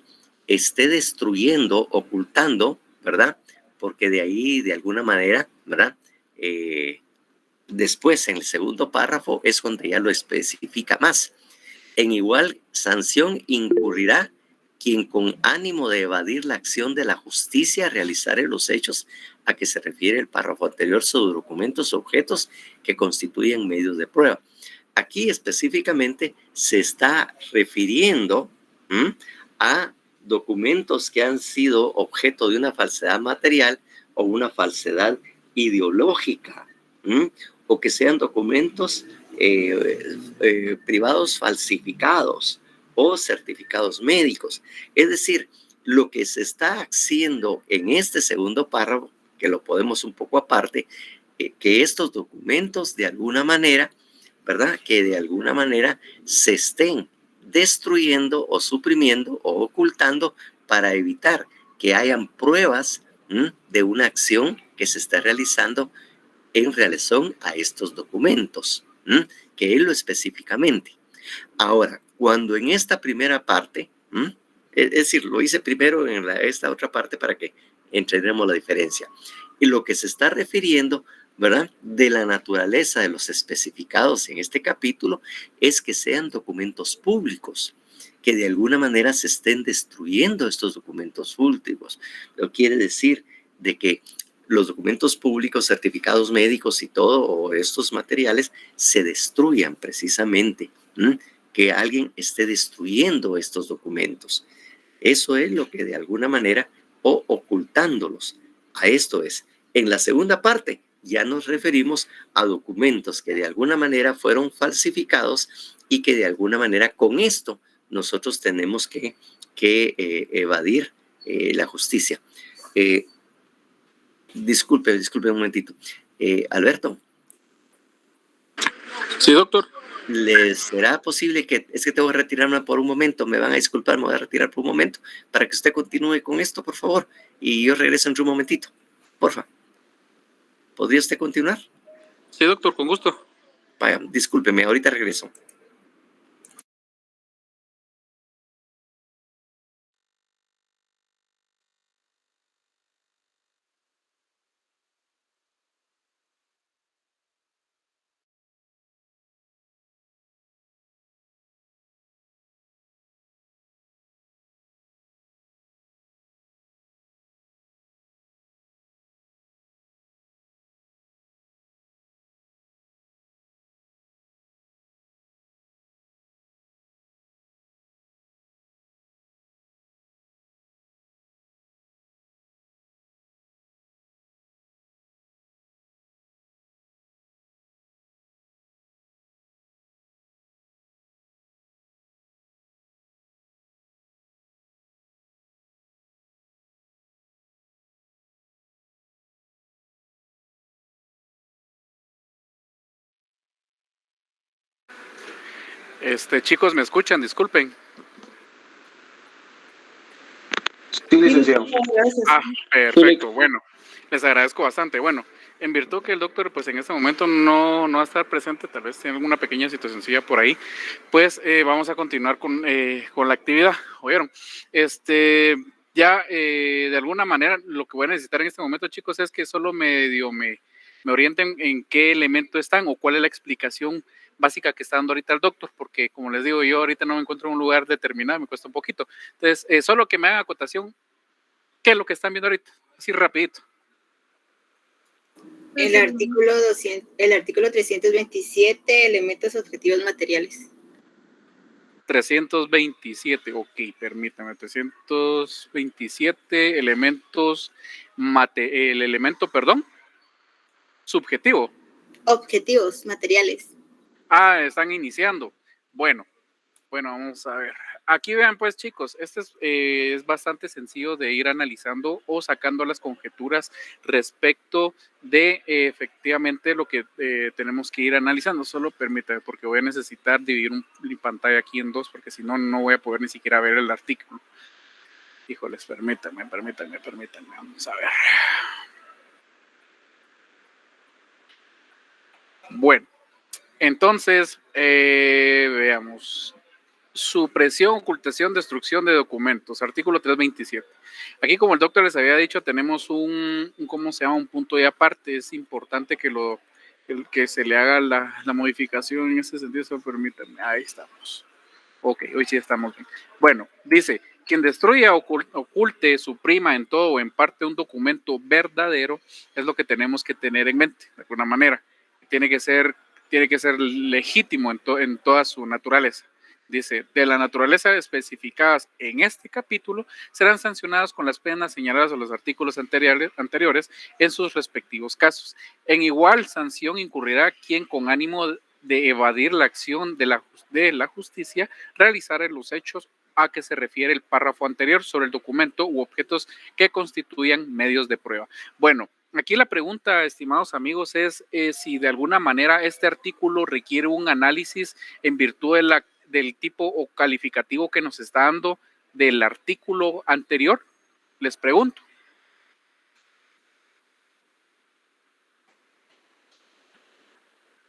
esté destruyendo, ocultando, ¿verdad? Porque de ahí, de alguna manera, ¿verdad? Después, en el segundo párrafo, es donde ya lo especifica más. En igual sanción incurrirá quien con ánimo de evadir la acción de la justicia realizare los hechos a que se refiere el párrafo anterior sobre documentos o objetos que constituyen medios de prueba. Aquí específicamente se está refiriendo a documentos que han sido objeto de una falsedad material o una falsedad ideológica, o que sean documentos privados falsificados o certificados médicos. Es decir, lo que se está haciendo en este segundo párrafo, que lo podemos un poco aparte, que estos documentos de alguna manera, ¿verdad? Que de alguna manera se estén destruyendo o suprimiendo o ocultando para evitar que hayan pruebas de una acción que se está realizando en relación a estos documentos, que él lo específicamente. Ahora, cuando en esta primera parte, es decir, lo hice primero en esta otra parte para que entendamos la diferencia. Y lo que se está refiriendo, ¿verdad? De la naturaleza de los especificados en este capítulo es que sean documentos públicos, que de alguna manera se estén destruyendo estos documentos públicos. Lo quiere decir de que los documentos públicos, certificados médicos y todo, o estos materiales, se destruyan precisamente, que alguien esté destruyendo estos documentos. Eso es lo que de alguna manera, o ocultándolos. A esto es. En la segunda parte, ya nos referimos a documentos que de alguna manera fueron falsificados y que de alguna manera con esto nosotros tenemos que evadir la justicia. Disculpe un momentito. Alberto. Sí, doctor. ¿Les será posible que, es que tengo que retirarme por un momento, me van a disculpar, me voy a retirar por un momento, para que usted continúe con esto, por favor, y yo regreso en un momentito, porfa. ¿Podría usted continuar? Sí, doctor, con gusto. Vaya, discúlpeme, ahorita regreso. Chicos, ¿me escuchan? Disculpen. Sí, licenciado. Perfecto. Bueno, les agradezco bastante. Bueno, en virtud que el doctor, pues en este momento no va a estar presente, tal vez tiene alguna pequeña situacioncilla por ahí, pues vamos a continuar con la actividad. ¿Oyeron? Ya de alguna manera lo que voy a necesitar en este momento, chicos, es que solo me orienten en qué elemento están o cuál es la explicación básica que está dando ahorita el doctor, porque como les digo, yo ahorita no me encuentro en un lugar determinado, me cuesta un poquito. Entonces, solo que me hagan acotación, ¿qué es lo que están viendo ahorita? Así rapidito. El artículo 327, elementos objetivos materiales. 327, ok, permítame, 327 elementos, el elemento, perdón, subjetivo. Objetivos materiales. Están iniciando. Bueno, vamos a ver. Aquí vean pues chicos, es bastante sencillo de ir analizando o sacando las conjeturas respecto de efectivamente lo que tenemos que ir analizando. Solo permítame porque voy a necesitar dividir mi pantalla aquí en dos porque si no, no voy a poder ni siquiera ver el artículo. Híjoles, permítame. Vamos a ver. Bueno, Entonces, veamos. Supresión, ocultación, destrucción de documentos, artículo 327. Aquí, como el doctor les había dicho, tenemos ¿cómo se llama? Un punto de aparte. Es importante que se le haga la modificación en ese sentido. Eso permítanme. Ahí estamos. Ok, hoy sí estamos bien. Bueno, dice, quien destruya o oculte, suprima en todo o en parte un documento verdadero, es lo que tenemos que tener en mente, de alguna manera. Tiene que ser legítimo en toda su naturaleza. Dice, de la naturaleza especificadas en este capítulo, serán sancionadas con las penas señaladas en los artículos anteriores en sus respectivos casos. En igual sanción incurrirá quien con ánimo de evadir la acción de la justicia realizara los hechos a que se refiere el párrafo anterior sobre el documento u objetos que constituyan medios de prueba. Bueno, aquí la pregunta, estimados amigos, es si de alguna manera este artículo requiere un análisis en virtud del tipo o calificativo que nos está dando del artículo anterior. Les pregunto.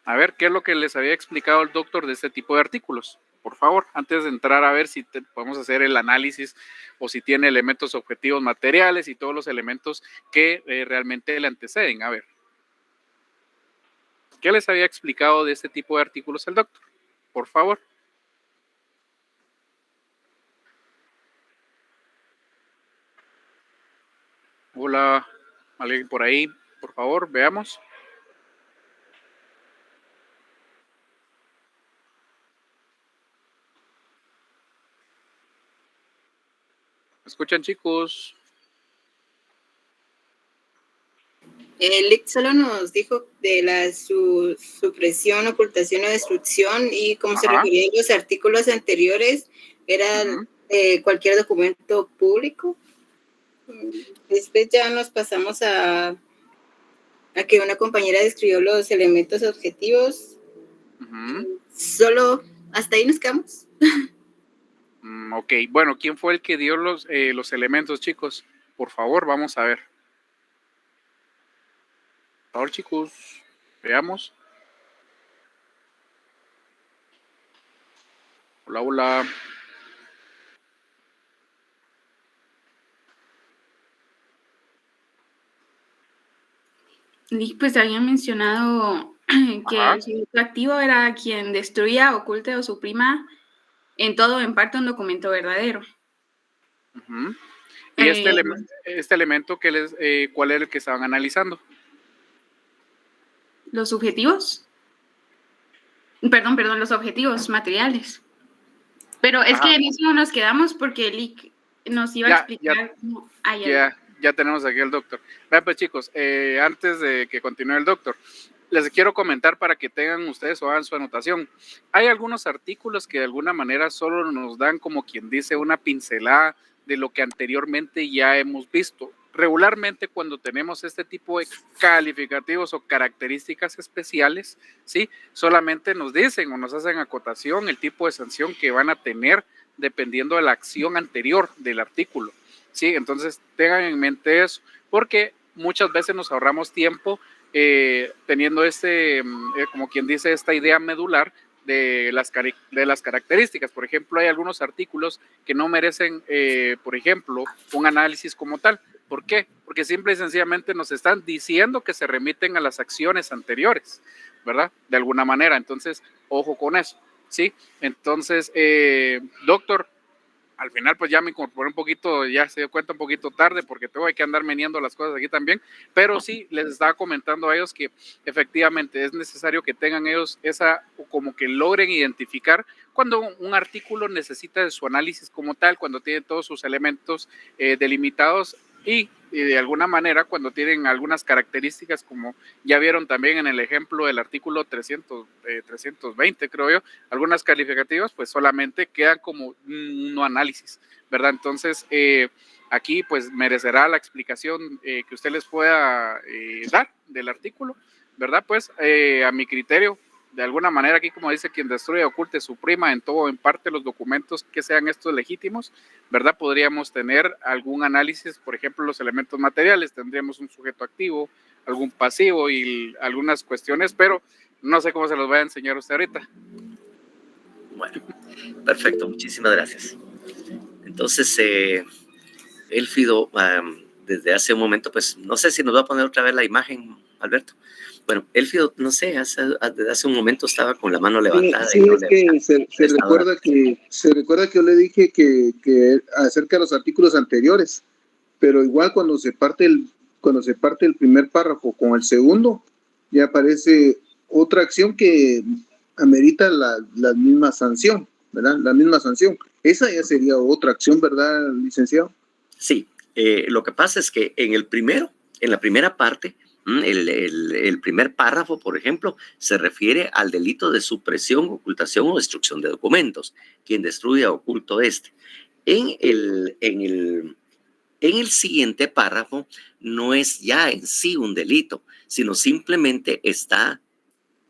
A ver, ¿qué es lo que les había explicado el doctor de este tipo de artículos? Por favor, antes de entrar a ver si podemos hacer el análisis o si tiene elementos objetivos materiales y todos los elementos que realmente le anteceden. A ver, ¿qué les había explicado de este tipo de artículos el doctor? Por favor. Hola, ¿alguien por ahí? Por favor, veamos. ¿Me escuchan, chicos? Lick solo nos dijo de la supresión, ocultación o destrucción, y como se refería a los artículos anteriores, era cualquier documento público. Después ya nos pasamos a que una compañera describió los elementos objetivos. Solo hasta ahí nos quedamos. Ok, bueno, ¿quién fue el que dio los elementos, chicos? Por favor, vamos a ver. Por favor, chicos, veamos. Hola, hola. Pues habían mencionado que el sujeto activo era quien destruya, oculte o suprima en todo o en parte un documento verdadero. ¿Y este elemento cuál era el que estaban analizando? Los subjetivos. Perdón, los objetivos materiales. Pero es que en eso nos quedamos porque Lick nos iba a explicar cómo... Ya tenemos aquí al doctor. Vean, pues, chicos, antes de que continúe el doctor, les quiero comentar para que tengan ustedes o hagan su anotación. Hay algunos artículos que de alguna manera solo nos dan, como quien dice, una pincelada de lo que anteriormente ya hemos visto. Regularmente cuando tenemos este tipo de calificativos o características especiales, ¿sí? Solamente nos dicen o nos hacen acotación el tipo de sanción que van a tener dependiendo de la acción anterior del artículo. Sí, entonces tengan en mente eso, porque muchas veces nos ahorramos tiempo teniendo como quien dice, esta idea medular de las características. Por ejemplo, hay algunos artículos que no merecen, por ejemplo, un análisis como tal. ¿Por qué? Porque simple y sencillamente nos están diciendo que se remiten a las acciones anteriores, ¿verdad? De alguna manera. Entonces, ojo con eso, ¿sí? Entonces, doctor, al final pues ya me incorporé un poquito, ya se dio cuenta un poquito tarde porque tengo que andar meneando las cosas aquí también, pero sí les estaba comentando a ellos que efectivamente es necesario que tengan ellos como que logren identificar cuando un artículo necesita de su análisis como tal, cuando tiene todos sus elementos delimitados y de alguna manera cuando tienen algunas características, como ya vieron también en el ejemplo del artículo 320, creo yo, algunas calificativas, pues solamente quedan como un análisis, ¿verdad? Entonces, aquí pues merecerá la explicación que usted les pueda dar del artículo, ¿verdad? Pues a mi criterio, de alguna manera aquí como dice, quien destruye, oculte, suprima en todo o en parte los documentos que sean estos legítimos, ¿verdad? Podríamos tener algún análisis, por ejemplo, los elementos materiales, tendríamos un sujeto activo, algún pasivo y algunas cuestiones, pero No sé cómo se los va a enseñar usted ahorita. Bueno, perfecto, muchísimas gracias. Entonces, Elfido, desde hace un momento, pues no sé si nos va a poner otra vez la imagen, Alberto. Bueno, Elfido, no sé, desde hace un momento estaba con la mano levantada. Sí, es que se recuerda que yo le dije que acerca de los artículos anteriores, pero igual cuando se parte el primer párrafo con el segundo, ya aparece otra acción que amerita la misma sanción, ¿verdad? La misma sanción. Esa ya sería otra acción, ¿verdad, licenciado? Sí, lo que pasa es que en la primera parte, el primer párrafo, por ejemplo, se refiere al delito de supresión, ocultación o destrucción de documentos. Quien destruya o oculto este. En el siguiente párrafo no es ya en sí un delito, sino simplemente está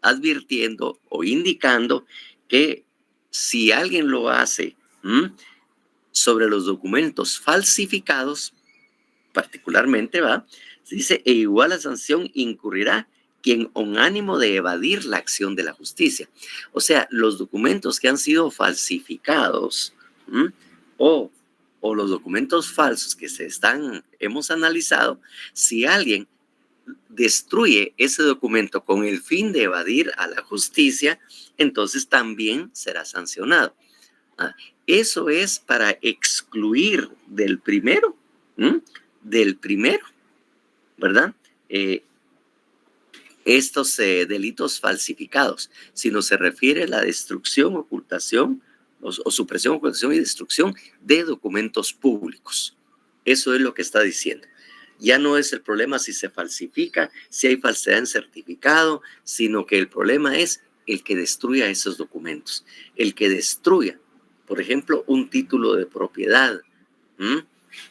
advirtiendo o indicando que si alguien lo hace sobre los documentos falsificados, particularmente, dice, e igual a sanción incurrirá quien con ánimo de evadir la acción de la justicia. O sea, los documentos que han sido falsificados o los documentos falsos que hemos analizado, si alguien destruye ese documento con el fin de evadir a la justicia, entonces también será sancionado. Eso es para excluir del primero, ¿verdad? Estos delitos falsificados, sino se refiere a la destrucción, ocultación o supresión, ocultación y destrucción de documentos públicos. Eso es lo que está diciendo. Ya no es el problema si se falsifica, si hay falsedad en certificado, sino que el problema es el que destruya esos documentos, el que destruya, por ejemplo, un título de propiedad,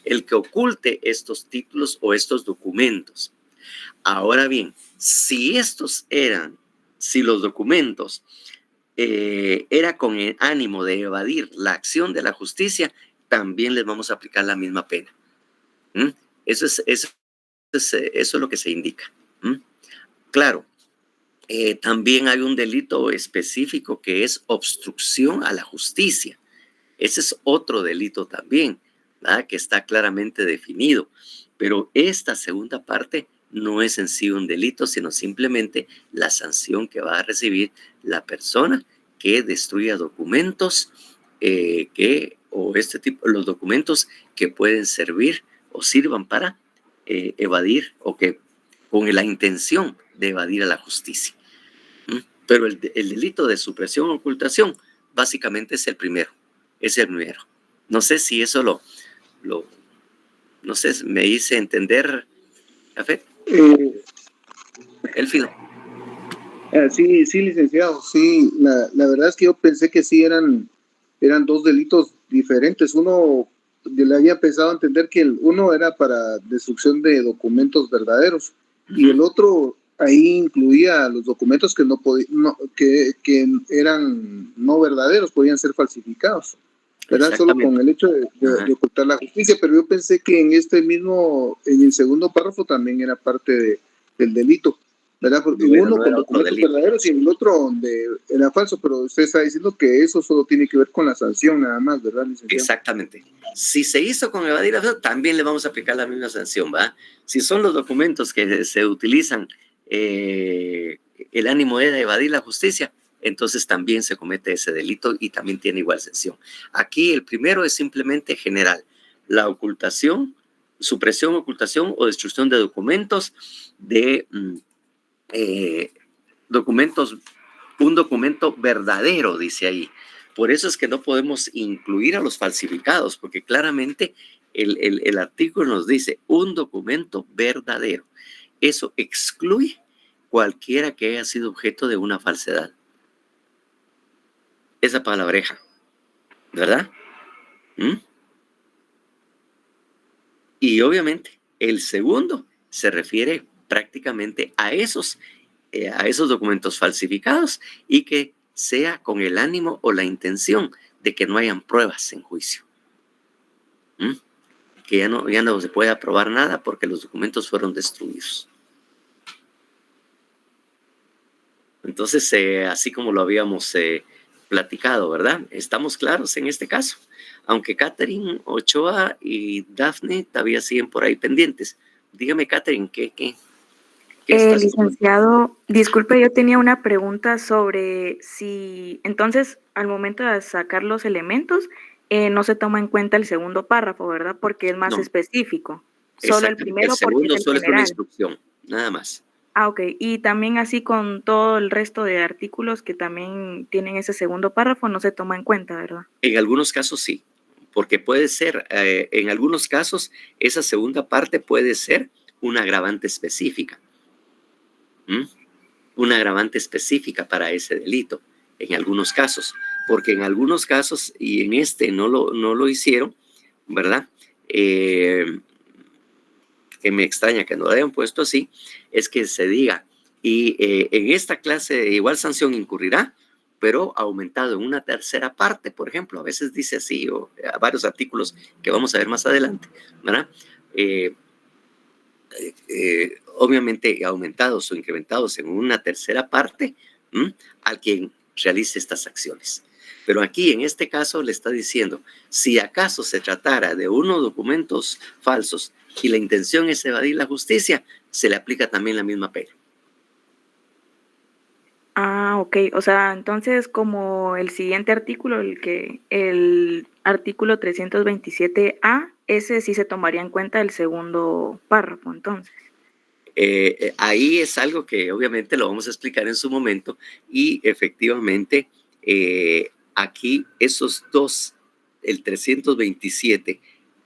el que oculte estos títulos o estos documentos. Ahora bien, si los documentos era con el ánimo de evadir la acción de la justicia, también les vamos a aplicar la misma pena. Eso es lo que se indica. Claro, también hay un delito específico que es obstrucción a la justicia. Ese es otro delito también, ¿verdad? Que está claramente definido. Pero esta segunda parte no es en sí un delito, sino simplemente la sanción que va a recibir la persona que destruya documentos los documentos que pueden servir o sirvan para evadir o que con la intención de evadir a la justicia. Pero el delito de supresión o ocultación básicamente es el primero. No sé si eso no sé, me hice entender, Jafet. Elfido. Sí, licenciado, sí, la verdad es que yo pensé que sí eran dos delitos diferentes. Uno, yo le había pensado entender que el uno era para destrucción de documentos verdaderos y el otro ahí incluía los documentos que eran no verdaderos, podían ser falsificados, ¿verdad? Solo con el hecho de ocultar la justicia, pero yo pensé que en el segundo párrafo también era parte del delito, ¿verdad? Porque uno con documentos verdaderos y el otro donde era falso, pero usted está diciendo que eso solo tiene que ver con la sanción nada más, ¿verdad, licenciado? Exactamente. Si se hizo con evadir la sanción, también le vamos a aplicar la misma sanción, ¿va? Si son los documentos que se utilizan el ánimo de evadir la justicia, entonces también se comete ese delito y también tiene igual sanción. Aquí el primero es simplemente general. La ocultación, supresión, ocultación o destrucción de documentos un documento verdadero, dice ahí. Por eso es que no podemos incluir a los falsificados, porque claramente el artículo nos dice un documento verdadero. Eso excluye cualquiera que haya sido objeto de una falsedad. Esa palabreja, ¿verdad? Y obviamente el segundo se refiere prácticamente a esos documentos falsificados y que sea con el ánimo o la intención de que no hayan pruebas en juicio. Que ya no se puede aprobar nada porque los documentos fueron destruidos. Entonces, así como lo habíamos platicado, ¿verdad? Estamos claros en este caso. Aunque Catherine Ochoa y Dafne todavía siguen por ahí pendientes. Dígame, Catherine, ¿qué estás licenciado, disculpe, yo tenía una pregunta sobre si, entonces, al momento de sacar los elementos, no se toma en cuenta el segundo párrafo, ¿verdad? Porque es más específico. Solo el primero, el segundo porque es el solo general. es una instrucción, nada más. Ah, ok. Y también así con todo el resto de artículos que también tienen ese segundo párrafo, no se toma en cuenta, ¿verdad? En algunos casos sí, porque puede ser, en algunos casos, esa segunda parte puede ser una agravante específica. Una agravante específica para ese delito, en algunos casos, porque en algunos casos, y en este no lo hicieron, ¿verdad? Que me extraña que no lo hayan puesto así, es que se diga, y en esta clase de igual sanción incurrirá, pero aumentado en una tercera parte, por ejemplo, a veces dice así, o a varios artículos que vamos a ver más adelante, ¿verdad? Obviamente aumentados o incrementados en una tercera parte al quien realice estas acciones. Pero aquí, en este caso, le está diciendo, si acaso se tratara de unos documentos falsos y la intención es evadir la justicia, se le aplica también la misma pena. Ah, ok. O sea, entonces, como el siguiente artículo, el artículo 327A, ese sí se tomaría en cuenta el segundo párrafo, entonces. Ahí es algo que obviamente lo vamos a explicar en su momento y efectivamente aquí esos dos, el 327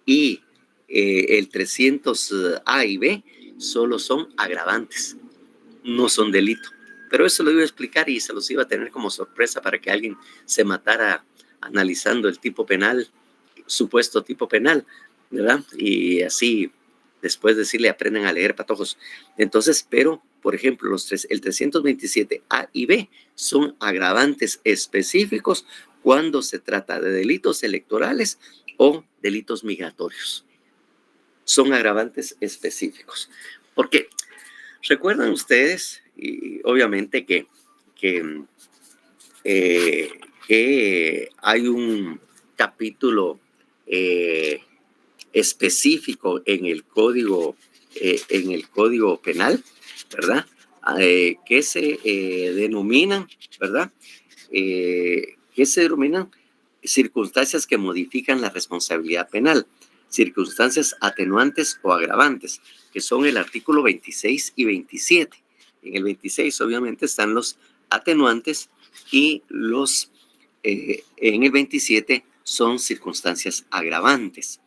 y el 300A y B, solo son agravantes, no son delito. Pero eso lo iba a explicar y se los iba a tener como sorpresa para que alguien se matara analizando el tipo penal, supuesto tipo penal, ¿verdad? Y así después decirle aprenden a leer, patojos. Entonces, pero, por ejemplo, el 327A y B son agravantes específicos cuando se trata de delitos electorales o delitos migratorios. Son agravantes específicos. Porque recuerdan ustedes, y obviamente que hay un capítulo específico en el código penal, ¿verdad? Que se denominan, ¿verdad? Que se denominan circunstancias que modifican la responsabilidad penal, circunstancias atenuantes o agravantes, que son el artículo 26 y 27. En el 26 obviamente están los atenuantes y en el 27 son circunstancias agravantes.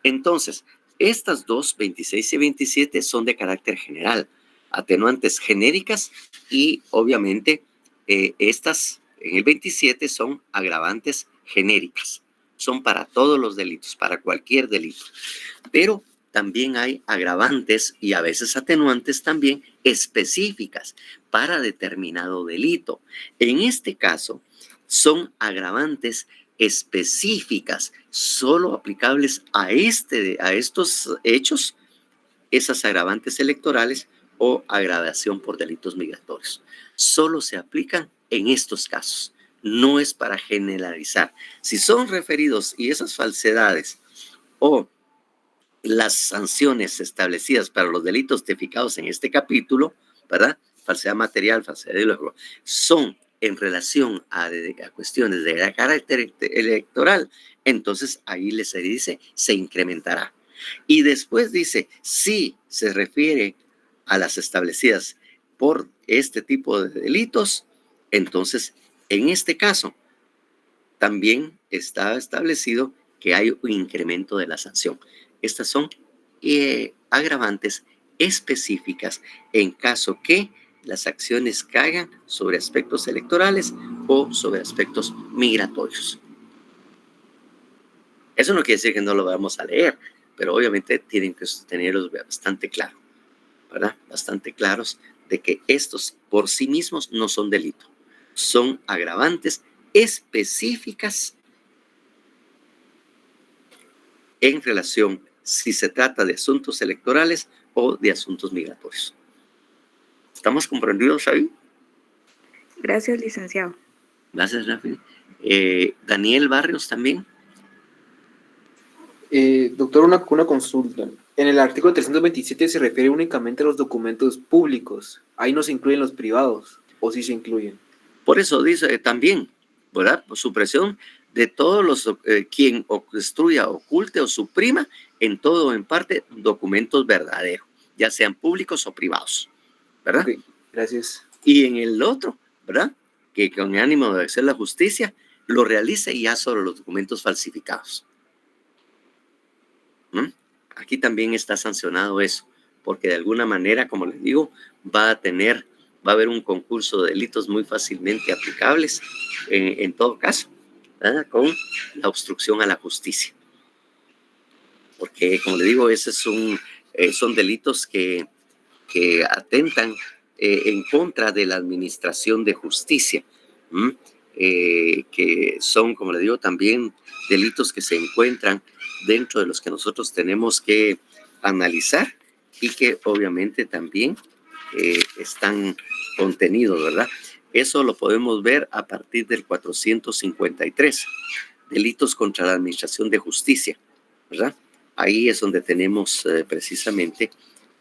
Entonces, estas dos, 26 y 27, son de carácter general, atenuantes genéricas y obviamente estas en el 27 son agravantes genéricas. Son para todos los delitos, para cualquier delito. Pero también hay agravantes y a veces atenuantes también específicas para determinado delito. En este caso, son agravantes específicas, solo aplicables a estos hechos, esas agravantes electorales o agravación por delitos migratorios. Solo se aplican en estos casos. No es para generalizar. Si son referidos y esas falsedades o las sanciones establecidas para los delitos tipificados en este capítulo, ¿verdad? Falsedad material, falsedad ideológica, son en relación a cuestiones de carácter electoral, entonces ahí se dice, se incrementará. Y después dice, si se refiere a las establecidas por este tipo de delitos, entonces en este caso también está establecido que hay un incremento de la sanción. Estas son agravantes específicas en caso que las acciones caigan sobre aspectos electorales o sobre aspectos migratorios. Eso no quiere decir que no lo vamos a leer, pero obviamente tienen que tenerlos bastante claros, ¿verdad? Bastante claros de que estos por sí mismos no son delito, son agravantes específicas en relación si se trata de asuntos electorales o de asuntos migratorios. ¿Estamos comprendidos ahí? Gracias, licenciado. Gracias, Rafi. Daniel Barrios también. Doctor, una consulta. En el artículo 327 se refiere únicamente a los documentos públicos. Ahí no se incluyen los privados, ¿o sí se incluyen? Por eso dice también, ¿verdad? Supresión de todos los, quien destruya, oculte o suprima en todo o en parte documentos verdaderos, ya sean públicos o privados, ¿verdad? Okay, gracias. Y en el otro, ¿verdad? Que con ánimo de hacer la justicia, lo realice ya sobre los documentos falsificados. Aquí también está sancionado eso, porque de alguna manera, como les digo, va a haber un concurso de delitos muy fácilmente aplicables, en todo caso, ¿verdad? Con la obstrucción a la justicia. Porque, como le digo, esos son delitos que atentan en contra de la administración de justicia, que son, como le digo, también delitos que se encuentran dentro de los que nosotros tenemos que analizar y que obviamente también están contenidos, ¿verdad? Eso lo podemos ver a partir del 453, delitos contra la administración de justicia, ¿verdad? Ahí es donde tenemos precisamente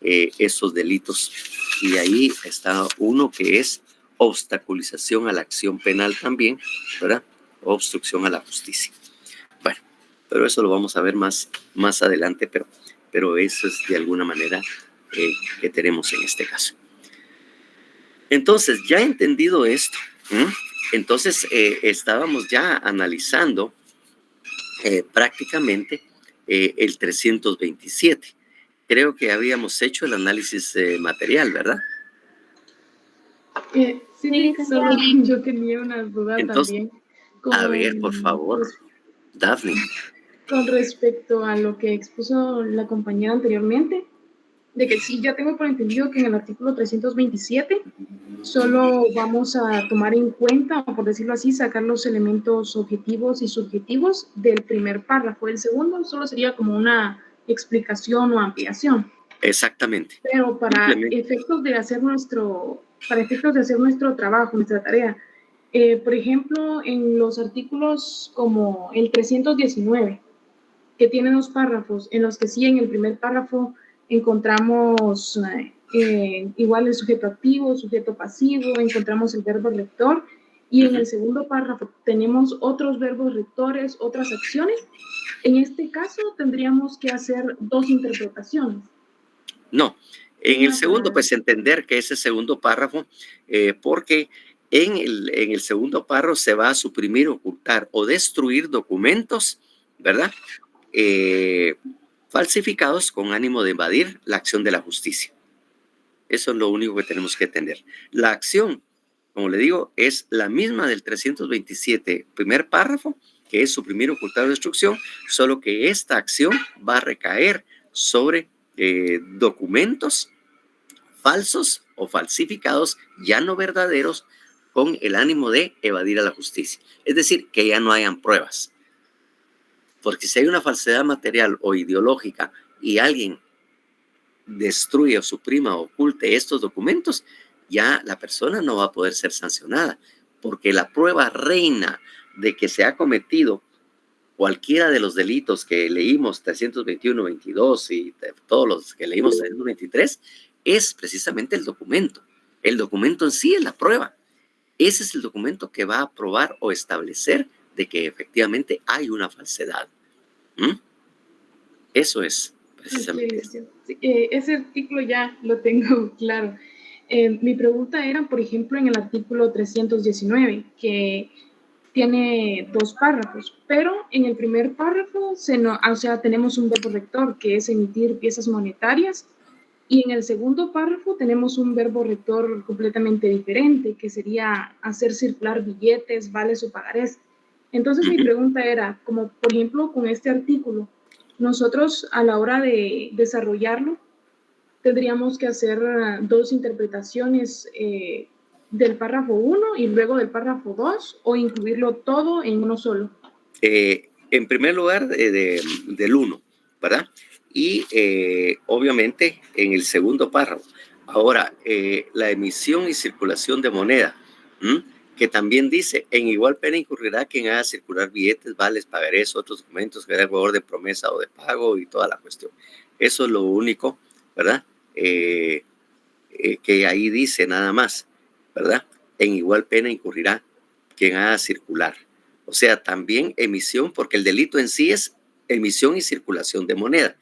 esos delitos, y ahí está uno que es obstaculización a la acción penal también, ¿verdad? Obstrucción a la justicia. Bueno, pero eso lo vamos a ver más adelante, pero eso es de alguna manera que tenemos en este caso. Entonces, ya entendido esto, entonces estábamos ya analizando prácticamente el 327. Creo que habíamos hecho el análisis material, ¿verdad? Sí, solo yo tenía una duda. Entonces, también. A ver, por favor, Daphne. Con respecto a lo que expuso la compañera anteriormente, de que sí, ya tengo por entendido que en el artículo 327 solo vamos a tomar en cuenta, o por decirlo así, sacar los elementos objetivos y subjetivos del primer párrafo. El segundo solo sería como una explicación o ampliación. Exactamente. Pero para efectos de hacer nuestro trabajo, nuestra tarea, por ejemplo, en los artículos como el 319, que tiene 2 párrafos, en los que sí, en el primer párrafo encontramos igual el sujeto activo, sujeto pasivo, encontramos el verbo rector, y en el segundo párrafo tenemos otros verbos rectores, otras acciones. En este caso tendríamos que hacer 2 interpretaciones. No, en el segundo, pues entender que ese segundo párrafo, porque en el segundo párrafo se va a suprimir, ocultar o destruir documentos, ¿verdad? Falsificados con ánimo de evadir la acción de la justicia. Eso es lo único que tenemos que entender. La acción, como le digo, es la misma del 327, primer párrafo, que es suprimir, ocultar o destrucción, solo que esta acción va a recaer sobre documentos falsos o falsificados, ya no verdaderos, con el ánimo de evadir a la justicia. Es decir, que ya no hayan pruebas. Porque si hay una falsedad material o ideológica y alguien destruye o suprima o oculte estos documentos, ya la persona no va a poder ser sancionada, porque la prueba reina de que se ha cometido cualquiera de los delitos que leímos, 321, 22 y todos los que leímos, 323, es precisamente el documento. El documento en sí es la prueba. Ese es el documento que va a probar o establecer de que efectivamente hay una falsedad. Eso es precisamente. Sí, ese artículo ya lo tengo claro. Mi pregunta era, por ejemplo, en el artículo 319, que tiene 2 párrafos, pero en el primer párrafo tenemos un verbo rector, que es emitir piezas monetarias, y en el segundo párrafo tenemos un verbo rector completamente diferente, que sería hacer circular billetes, vales o pagarés. Entonces mi pregunta era, como por ejemplo con este artículo, nosotros a la hora de desarrollarlo, tendríamos que hacer 2 interpretaciones del párrafo 1 y luego del párrafo 2, o incluirlo todo en uno solo. En primer lugar, del 1, ¿verdad? Y obviamente en el segundo párrafo. Ahora, la emisión y circulación de moneda que también dice, en igual pena incurrirá quien haga circular billetes, vales, pagarés, otros documentos que haga favor de promesa o de pago y toda la cuestión. Eso es lo único, ¿verdad? Que ahí dice nada más, ¿verdad? En igual pena incurrirá quien haga circular. O sea, también emisión, porque el delito en sí es emisión y circulación de moneda.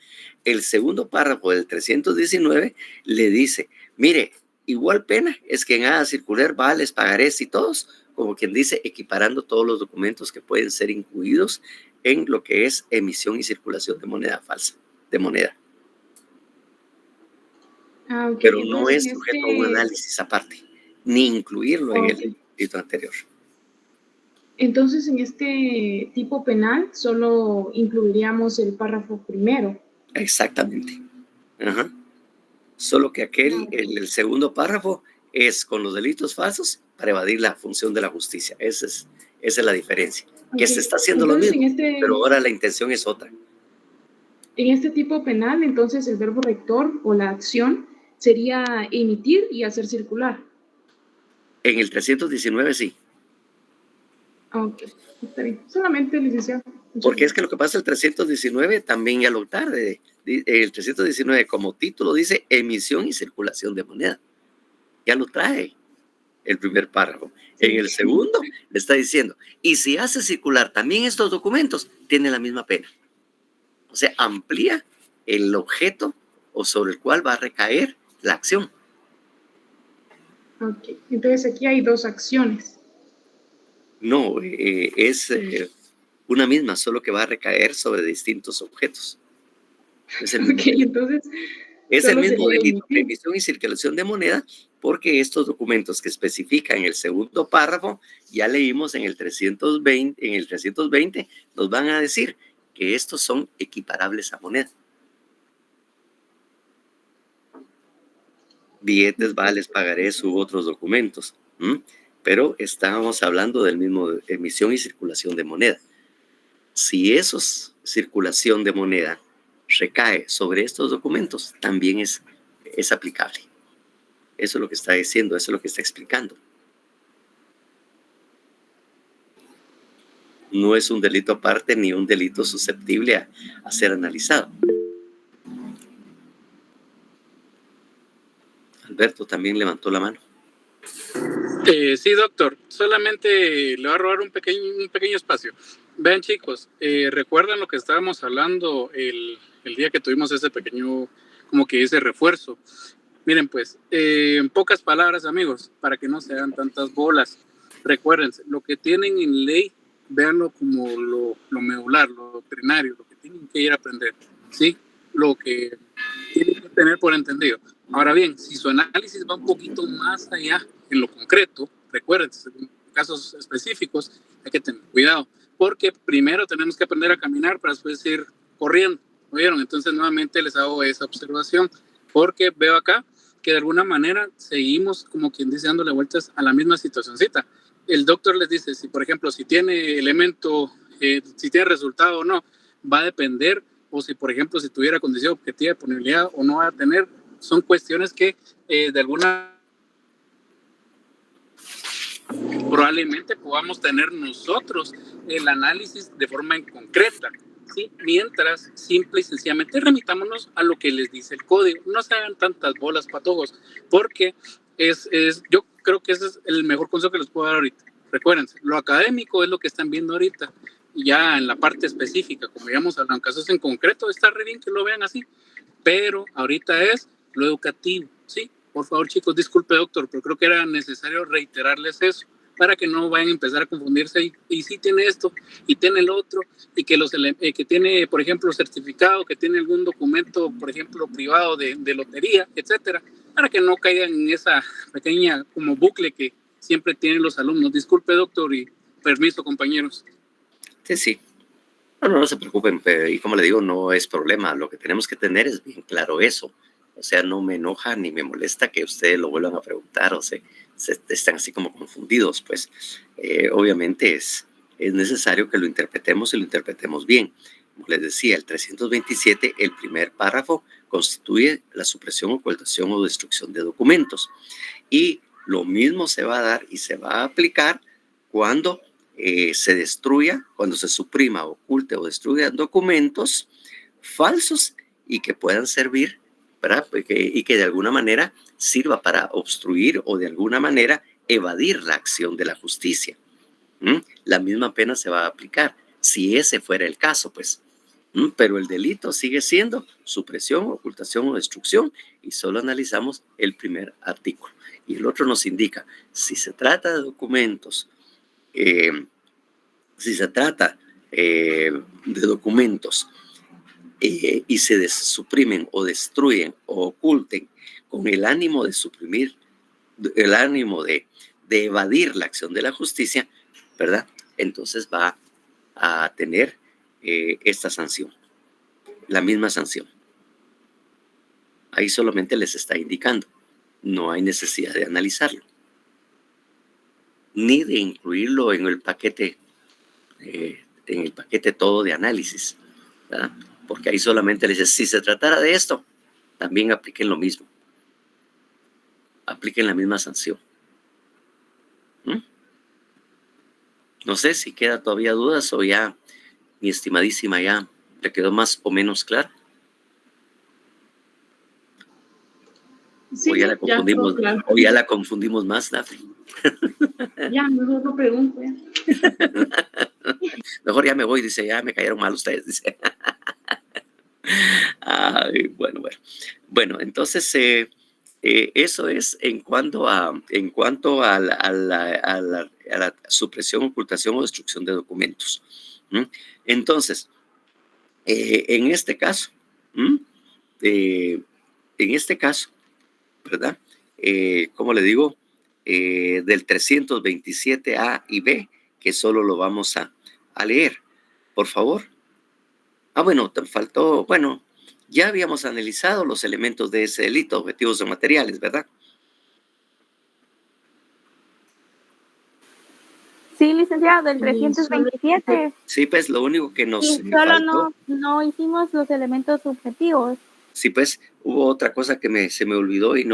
El segundo párrafo del 319 le dice, mire, igual pena es quien haga circular vales, pagarés y todos, como quien dice, equiparando todos los documentos que pueden ser incluidos en lo que es emisión y circulación de moneda falsa, de moneda. Okay. Pero no Entonces, es sujeto a un análisis aparte, ni incluirlo en el delito anterior. Entonces, en este tipo penal solo incluiríamos el párrafo primero. Exactamente. Ajá. Solo que el segundo párrafo es con los delitos falsos para evadir la función de la justicia. Esa es la diferencia. Que se está haciendo entonces, lo mismo, pero ahora la intención es otra. En este tipo penal, entonces, el verbo rector o la acción sería emitir y hacer circular. En el 319 sí. Ok, está bien. Solamente, licenciado. Porque es que lo que pasa el 319 también ya lo tarde. El 319 como título dice emisión y circulación de moneda. Ya lo trae el primer párrafo. Sí. En el segundo le está diciendo, y si hace circular también estos documentos, tiene la misma pena. O sea, amplía el objeto o sobre el cual va a recaer la acción. Ok, entonces aquí hay dos acciones. No, es una misma, solo que va a recaer sobre distintos objetos. Es el mismo, entonces, es el mismo delito, emisión y circulación de moneda, porque estos documentos que especifican en el segundo párrafo, ya leímos en el 320, nos van a decir que estos son equiparables a moneda. Billetes, vales, pagarés u otros documentos. Pero estábamos hablando del mismo emisión y circulación de moneda. Si esos circulación de moneda recae sobre estos documentos, también es aplicable. Eso es lo que está diciendo, eso es lo que está explicando. No es un delito aparte ni un delito susceptible a ser analizado. Alberto también levantó la mano. Sí, doctor. Solamente le voy a robar un pequeño espacio. Vean, chicos, ¿recuerdan lo que estábamos hablando el día que tuvimos ese pequeño, como que ese refuerzo? Miren, pues, en pocas palabras, amigos, para que no se hagan tantas bolas, recuérdense, lo que tienen en ley, véanlo como lo medular, lo doctrinario, lo que tienen que ir a aprender, ¿sí? Lo que tienen que tener por entendido. Ahora bien, si su análisis va un poquito más allá en lo concreto, recuérdense, en casos específicos hay que tener cuidado, porque primero tenemos que aprender a caminar para después ir corriendo, ¿oyeron? Entonces nuevamente les hago esa observación, porque veo acá que de alguna manera seguimos, como quien dice, dándole vueltas a la misma situacioncita. El doctor les dice, si por ejemplo, si tiene elemento, si tiene resultado o no, va a depender, o si por ejemplo, si tuviera condición objetiva de punibilidad o no va a tener, son cuestiones que de alguna probablemente podamos tener nosotros el análisis de forma en concreta, ¿sí? Mientras simple y sencillamente remitámonos a lo que les dice el código. No se hagan tantas bolas, patojos, porque yo creo que ese es el mejor consejo que les puedo dar ahorita. Recuérdense, lo académico es lo que están viendo ahorita, y ya en la parte específica, como ya hemos hablado en casos en concreto, está re bien que lo vean así, pero ahorita es lo educativo, ¿sí? Por favor, chicos, disculpe, doctor, pero creo que era necesario reiterarles eso para que no vayan a empezar a confundirse y sí tiene esto y tiene el otro y que, que tiene, por ejemplo, certificado, que tiene algún documento, por ejemplo, privado de lotería, etcétera, para que no caigan en esa pequeña como bucle que siempre tienen los alumnos. Disculpe, doctor, y permiso, compañeros. Sí. No se preocupen, y como le digo, no es problema. Lo que tenemos que tener es bien claro eso. O sea, no me enoja ni me molesta que ustedes lo vuelvan a preguntar o se están así como confundidos. Pues obviamente es necesario que lo interpretemos y lo interpretemos bien. Como les decía, el 327, el primer párrafo, constituye la supresión, ocultación o destrucción de documentos. Y Lo mismo se va a dar y se va a aplicar cuando se destruya, cuando se suprima, oculte o destruya documentos falsos y que puedan servir, ¿verdad? Y que de alguna manera sirva para obstruir o de alguna manera evadir la acción de la justicia. La misma pena se va a aplicar, si ese fuera el caso, pues. Pero el delito sigue siendo supresión, ocultación o destrucción, y solo analizamos el primer artículo. Y el otro nos indica, si se trata de documentos, y se suprimen o destruyen o oculten con el ánimo de suprimir, el ánimo de evadir la acción de la justicia, ¿verdad? Entonces va a tener esta sanción, la misma sanción. Ahí solamente les está indicando, no hay necesidad de analizarlo, ni de incluirlo en el paquete todo de análisis, ¿verdad? Porque ahí solamente les dice, si se tratara de esto, también apliquen lo mismo, apliquen la misma sanción. No sé si queda todavía dudas o ya mi estimadísima ya le quedó más o menos claro. Sí, o ya la confundimos, claro. O ya la confundimos más, Daphne. Ya, mejor no pregunto. Mejor ya me voy, dice, ya me cayeron mal ustedes, dice. Ay, bueno, entonces eso es en cuanto a la supresión, ocultación o destrucción de documentos. Entonces, en este caso, ¿verdad? Como le digo, del 327 A y B, que solo lo vamos a leer, por favor. Bueno, te faltó, ya habíamos analizado los elementos de ese delito, objetivos o materiales, ¿verdad? Sí, licenciado, del 327. Sí, pues lo único que nos solo faltó, no hicimos los elementos subjetivos. Sí, pues hubo otra cosa que se me olvidó y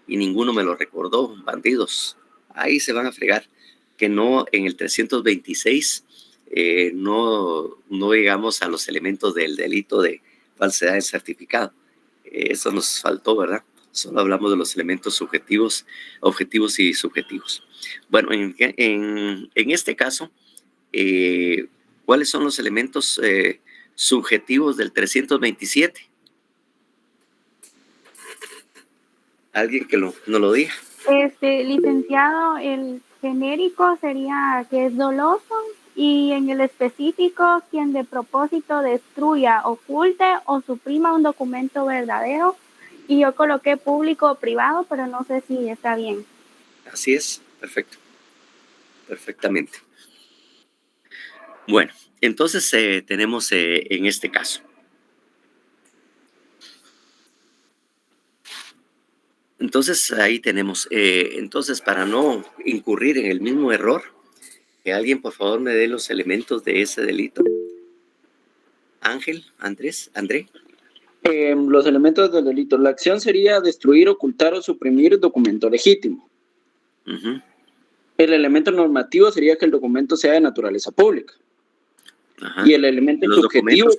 ninguno me lo recordó, bandidos. Ahí se van a fregar, que no en el 326 no llegamos a los elementos del delito de falsedad de certificado. Eso nos faltó, ¿verdad? Solo hablamos de los elementos subjetivos, objetivos y subjetivos. Bueno, en este caso, ¿cuáles son los elementos subjetivos del 327? ¿Alguien que no lo diga? Licenciado, el genérico sería que es doloso, y en el específico, quien de propósito destruya, oculte o suprima un documento verdadero, y yo coloqué público o privado, pero no sé si está bien. Así es, perfecto. Perfectamente. Bueno, entonces tenemos en este caso. Entonces ahí tenemos, entonces para no incurrir en el mismo error, que alguien por favor me dé los elementos de ese delito. Ángel, André. Los elementos del delito. La acción sería destruir, ocultar o suprimir documento legítimo. Uh-huh. El elemento normativo sería que el documento sea de naturaleza pública. Ajá. Y el elemento subjetivo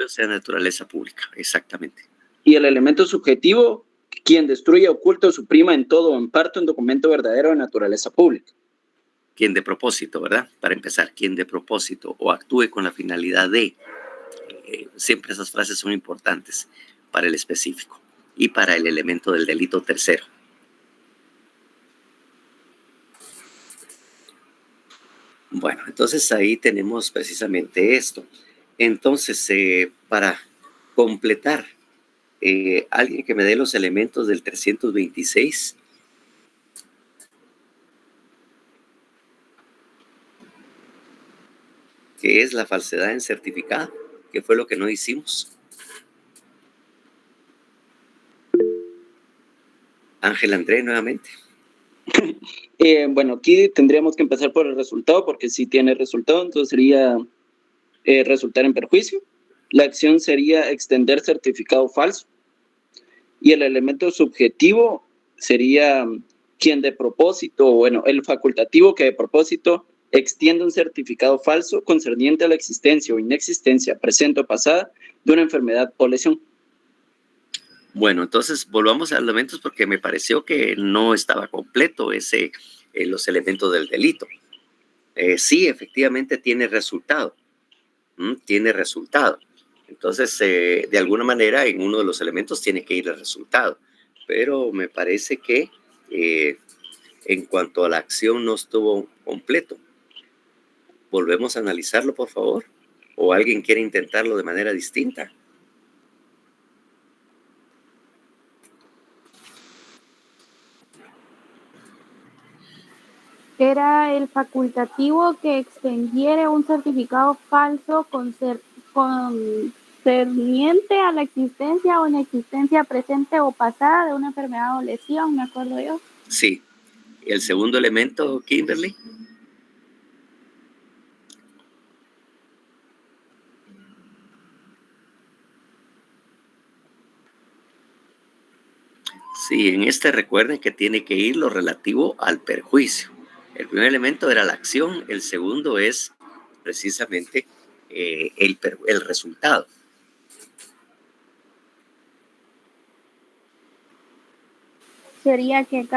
sea de naturaleza pública, exactamente. Y el elemento subjetivo, quien destruye, oculta o suprima en todo o en parte un documento verdadero de naturaleza pública. Quien de propósito, ¿verdad? Para empezar, quien de propósito o actúe con la finalidad de. Siempre esas frases son importantes para el específico y para el elemento del delito tercero. Bueno, entonces ahí tenemos precisamente esto. Entonces, para completar, alguien que me dé los elementos del 326. Que es la falsedad en certificado, que fue lo que no hicimos. Ángel André, nuevamente. Bueno, aquí tendríamos que empezar por el resultado, porque si tiene resultado, entonces sería resultar en perjuicio. La acción sería extender certificado falso. Y el elemento subjetivo sería quien de propósito, bueno, el facultativo que de propósito extiende un certificado falso concerniente a la existencia o inexistencia presente o pasada de una enfermedad o lesión. Bueno, entonces volvamos a los elementos porque me pareció que no estaba completo los elementos del delito. Sí, efectivamente tiene resultado. Tiene resultado. Entonces, de alguna manera, en uno de los elementos tiene que ir el resultado. Pero me parece que en cuanto a la acción no estuvo completo. ¿Volvemos a analizarlo, por favor? ¿O alguien quiere intentarlo de manera distinta? Era el facultativo que extendiera un certificado falso concerniente a la existencia o inexistencia presente o pasada de una enfermedad o lesión, me acuerdo yo. Sí. ¿El segundo elemento, Kimberly? Sí, en este recuerden que tiene que ir lo relativo al perjuicio. El primer elemento era la acción, el segundo es precisamente el resultado. Sería que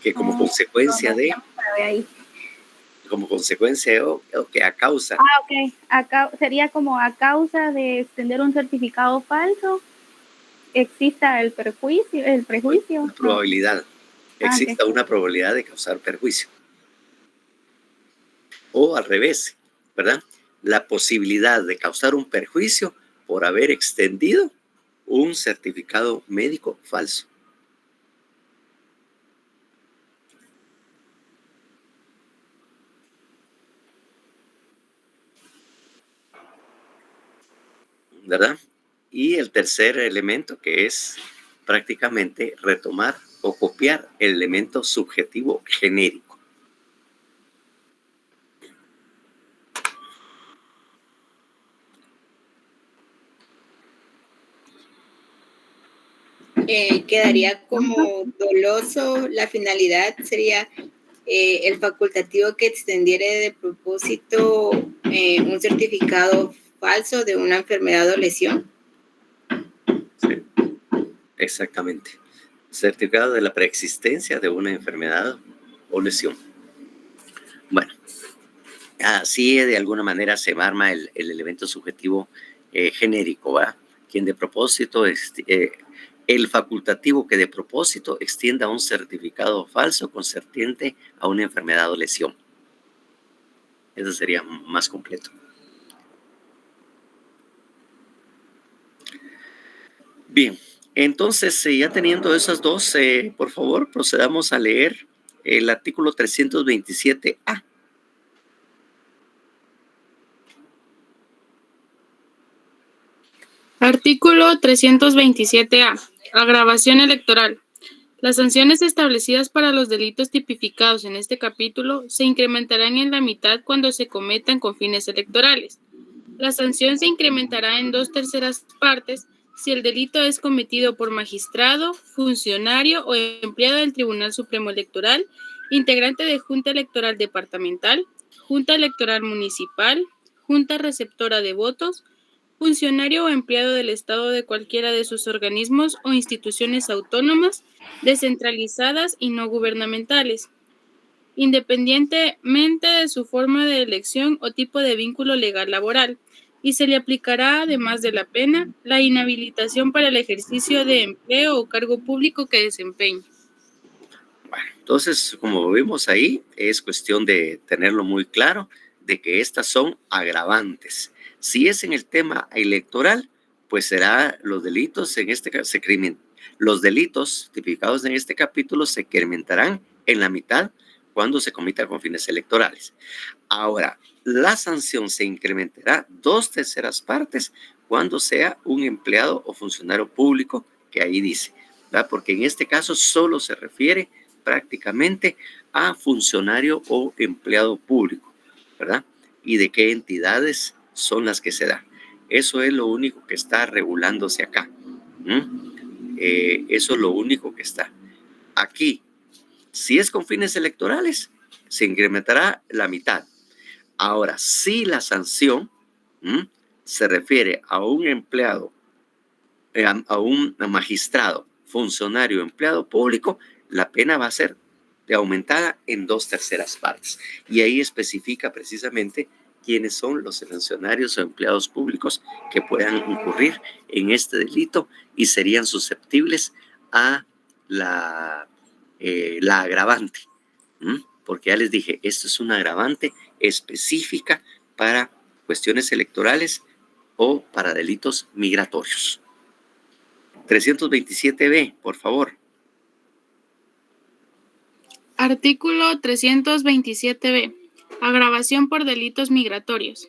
que como consecuencia de... Como consecuencia o que a causa. Ok. Sería como a causa de extender un certificado falso, exista el prejuicio. Una probabilidad. Exista una probabilidad de causar perjuicio. O al revés, ¿verdad? La posibilidad de causar un perjuicio por haber extendido un certificado médico falso. ¿Verdad? Y el tercer elemento que es prácticamente retomar o copiar el elemento subjetivo genérico. Quedaría como doloso, la finalidad sería el facultativo que extendiere de propósito un certificado falso de una enfermedad o lesión. Sí, exactamente. Certificado de la preexistencia de una enfermedad o lesión. Bueno, así de alguna manera se arma el elemento subjetivo genérico, ¿verdad? Quien de propósito, el facultativo que de propósito extienda un certificado falso concerniente a una enfermedad o lesión. Eso sería más completo. Bien, entonces ya teniendo esas dos, por favor, procedamos a leer el artículo 327A. Artículo 327A. Agravación electoral. Las sanciones establecidas para los delitos tipificados en este capítulo se incrementarán en la mitad cuando se cometan con fines electorales. La sanción se incrementará en 2/3 partes si el delito es cometido por magistrado, funcionario o empleado del Tribunal Supremo Electoral, integrante de Junta Electoral Departamental, Junta Electoral Municipal, Junta Receptora de Votos, funcionario o empleado del Estado de cualquiera de sus organismos o instituciones autónomas, descentralizadas y no gubernamentales, independientemente de su forma de elección o tipo de vínculo legal laboral, y se le aplicará, además de la pena, la inhabilitación para el ejercicio de empleo o cargo público que desempeñe. Bueno, entonces, como vimos ahí, es cuestión de tenerlo muy claro de que estas son agravantes. Si es en el tema electoral, pues será los delitos, en este caso, los delitos tipificados en este capítulo se incrementarán en la mitad cuando se cometa con fines electorales. Ahora, la sanción se incrementará 2/3 partes cuando sea un empleado o funcionario público, que ahí dice, ¿verdad? Porque en este caso solo se refiere prácticamente a funcionario o empleado público, ¿verdad? Y de qué entidades son las que se dan. Eso es lo único que está regulándose acá. Eso es lo único que está. Aquí, si es con fines electorales, se incrementará la mitad. Ahora, si la sanción se refiere a un empleado, a un magistrado, funcionario, empleado público, la pena va a ser aumentada en 2/3 partes. Y ahí especifica precisamente quiénes son los funcionarios o empleados públicos que puedan incurrir en este delito y serían susceptibles a la agravante. Porque ya les dije, esto es una agravante específica para cuestiones electorales o para delitos migratorios. 327b, por favor. Artículo 327b. Agravación por delitos migratorios.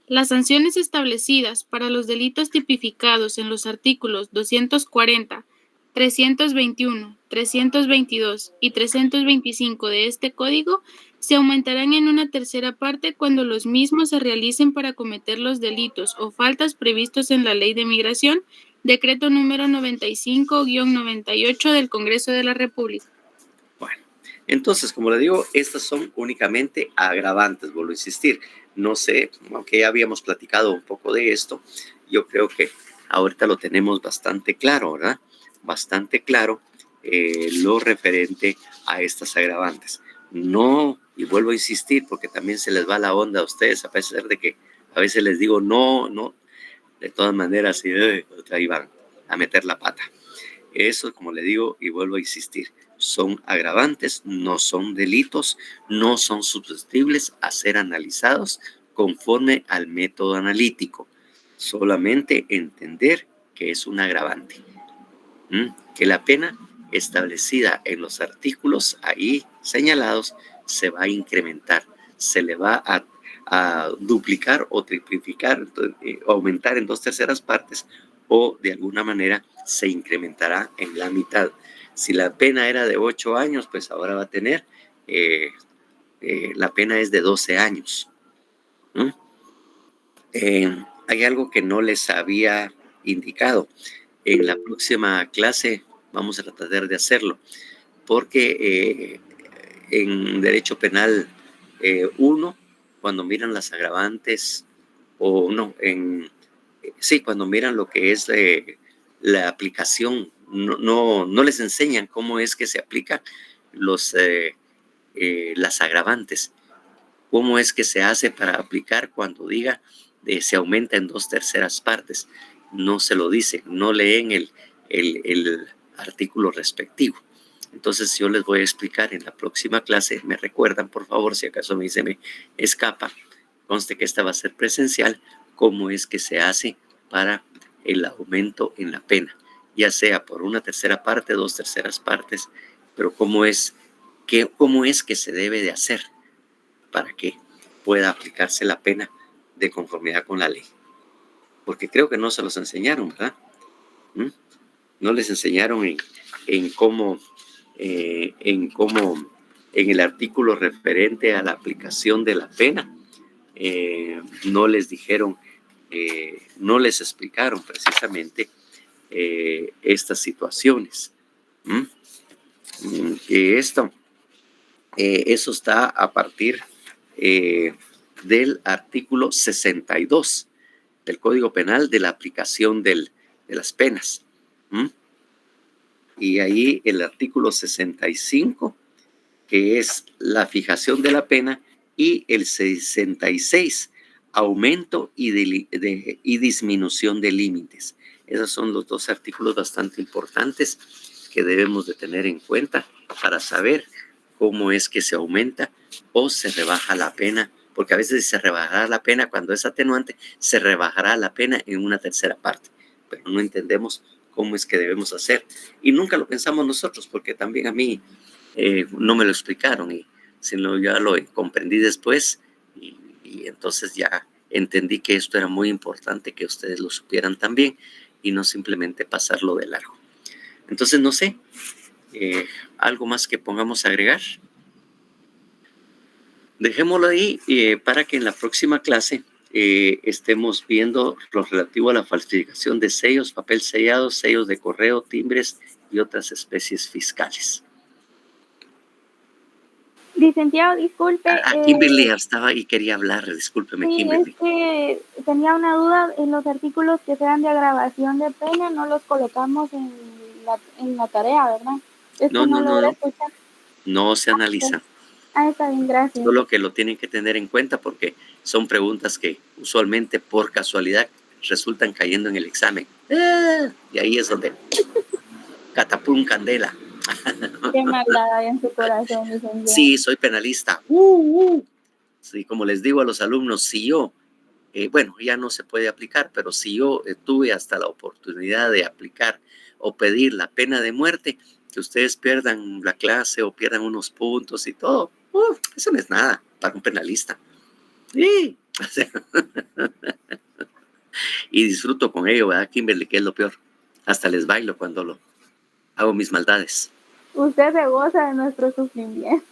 Las sanciones establecidas para los delitos tipificados en los artículos 240, 321, 322 y 325 de este Código se aumentarán en una tercera parte cuando los mismos se realicen para cometer los delitos o faltas previstos en la Ley de Migración, Decreto número 95-98 del Congreso de la República. Bueno, entonces, como le digo, estas son únicamente agravantes, vuelvo a insistir. No sé, aunque ya habíamos platicado un poco de esto, yo creo que ahorita lo tenemos bastante claro, ¿verdad? Bastante claro lo referente a estas agravantes. No, y vuelvo a insistir, porque también se les va la onda a ustedes, a pesar de que a veces les digo no, de todas maneras, ahí van a meter la pata. Eso, como le digo, y vuelvo a insistir, son agravantes, no son delitos, no son susceptibles a ser analizados conforme al método analítico. Solamente entender que es un agravante. Que la pena establecida en los artículos ahí señalados se va a incrementar, se le va a duplicar o triplicar, aumentar en 2/3 partes, o de alguna manera se incrementará en la mitad. Si la pena era de 8 años, pues ahora va a tener, la pena es de 12 años. Hay algo que no les había indicado. En la próxima clase vamos a tratar de hacerlo, porque en Derecho Penal 1, cuando miran las agravantes, o no, cuando miran lo que es la aplicación, no les enseñan cómo es que se aplican las agravantes, cómo es que se hace para aplicar cuando diga se aumenta en 2/3 partes. No se lo dicen, no leen el artículo respectivo. Entonces yo les voy a explicar en la próxima clase, me recuerdan por favor, si acaso se me escapa, conste que esta va a ser presencial, cómo es que se hace para el aumento en la pena, ya sea por 1/3 parte, 2/3 partes, pero cómo es que se debe de hacer para que pueda aplicarse la pena de conformidad con la ley. Porque creo que no se los enseñaron, ¿verdad? No les enseñaron en cómo en el artículo referente a la aplicación de la pena, no les dijeron, no les explicaron precisamente estas situaciones. Eso está a partir del artículo 62 del Código Penal, de la aplicación de las penas. Y ahí el artículo 65, que es la fijación de la pena, y el 66, aumento y disminución de límites. Esos son los dos artículos bastante importantes que debemos de tener en cuenta para saber cómo es que se aumenta o se rebaja la pena, porque a veces se rebajará la pena cuando es atenuante, se rebajará la pena en 1/3 parte, pero no entendemos cómo es que debemos hacer. Y nunca lo pensamos nosotros, porque también a mí no me lo explicaron, y sino ya lo comprendí después, y entonces ya entendí que esto era muy importante que ustedes lo supieran también, y no simplemente pasarlo de largo. Entonces, no sé, ¿algo más que pongamos a agregar? Dejémoslo ahí para que en la próxima clase estemos viendo lo relativo a la falsificación de sellos, papel sellado, sellos de correo, timbres y otras especies fiscales. Licenciado, disculpe. Kimberly estaba y quería hablar, discúlpeme, Sí, Kimberly. es que tenía una duda. En los artículos que sean de agravación de pena no los colocamos en la tarea, ¿verdad? Es No, que no logré escuchar. no se analiza. Está bien, gracias. Solo que lo tienen que tener en cuenta porque son preguntas que usualmente por casualidad resultan cayendo en el examen. Y ahí es donde catapum candela. Qué maldad hay en su corazón, licenciado. Sí, soy penalista. Sí, como les digo a los alumnos, si yo, bueno, ya no se puede aplicar, pero si yo tuve hasta la oportunidad de aplicar o pedir la pena de muerte, que ustedes pierdan la clase o pierdan unos puntos y todo, eso no es nada para un penalista. Sí. Y disfruto con ello, ¿verdad, Kimberly? Que es lo peor. Hasta les bailo cuando hago mis maldades. Usted se goza de nuestro sufrimiento.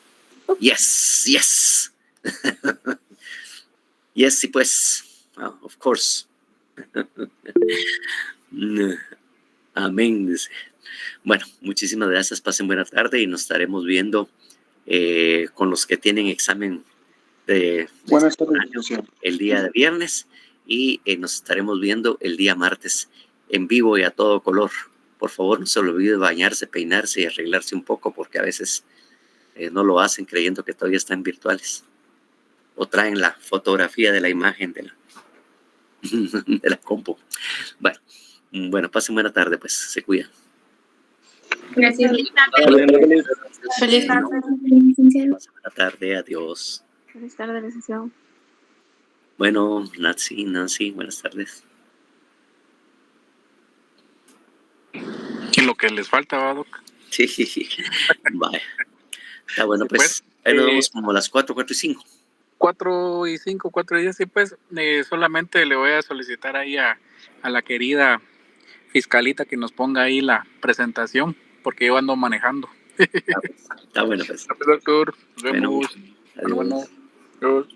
Yes. Yes, sí, pues. Oh, of course. Amén, dice. Bueno, muchísimas gracias. Pasen buena tarde y nos estaremos viendo con los que tienen examen de Buenas tardes, el día de viernes y nos estaremos viendo el día martes en vivo y a todo color. Por favor, no se olvide bañarse, peinarse y arreglarse un poco porque a veces no lo hacen creyendo que todavía están virtuales o traen la fotografía de la imagen de la compu. Bueno, pasen buena tarde, pues se cuidan. Gracias. Feliz tarde. Pasen buena tarde, adiós. Feliz tarde, licenciado. Bueno, Nancy, buenas tardes. Y lo que les falta, ¿va, Doc? Sí, vaya. Está bueno, pues ahí nos vemos como a las 4 y 5. 4 y 5, 4 y 10, sí, pues solamente le voy a solicitar ahí a la querida fiscalita que nos ponga ahí la presentación, porque yo ando manejando. Está bueno, pues. Doctor, nos Bueno, vemos. adiós. Adiós.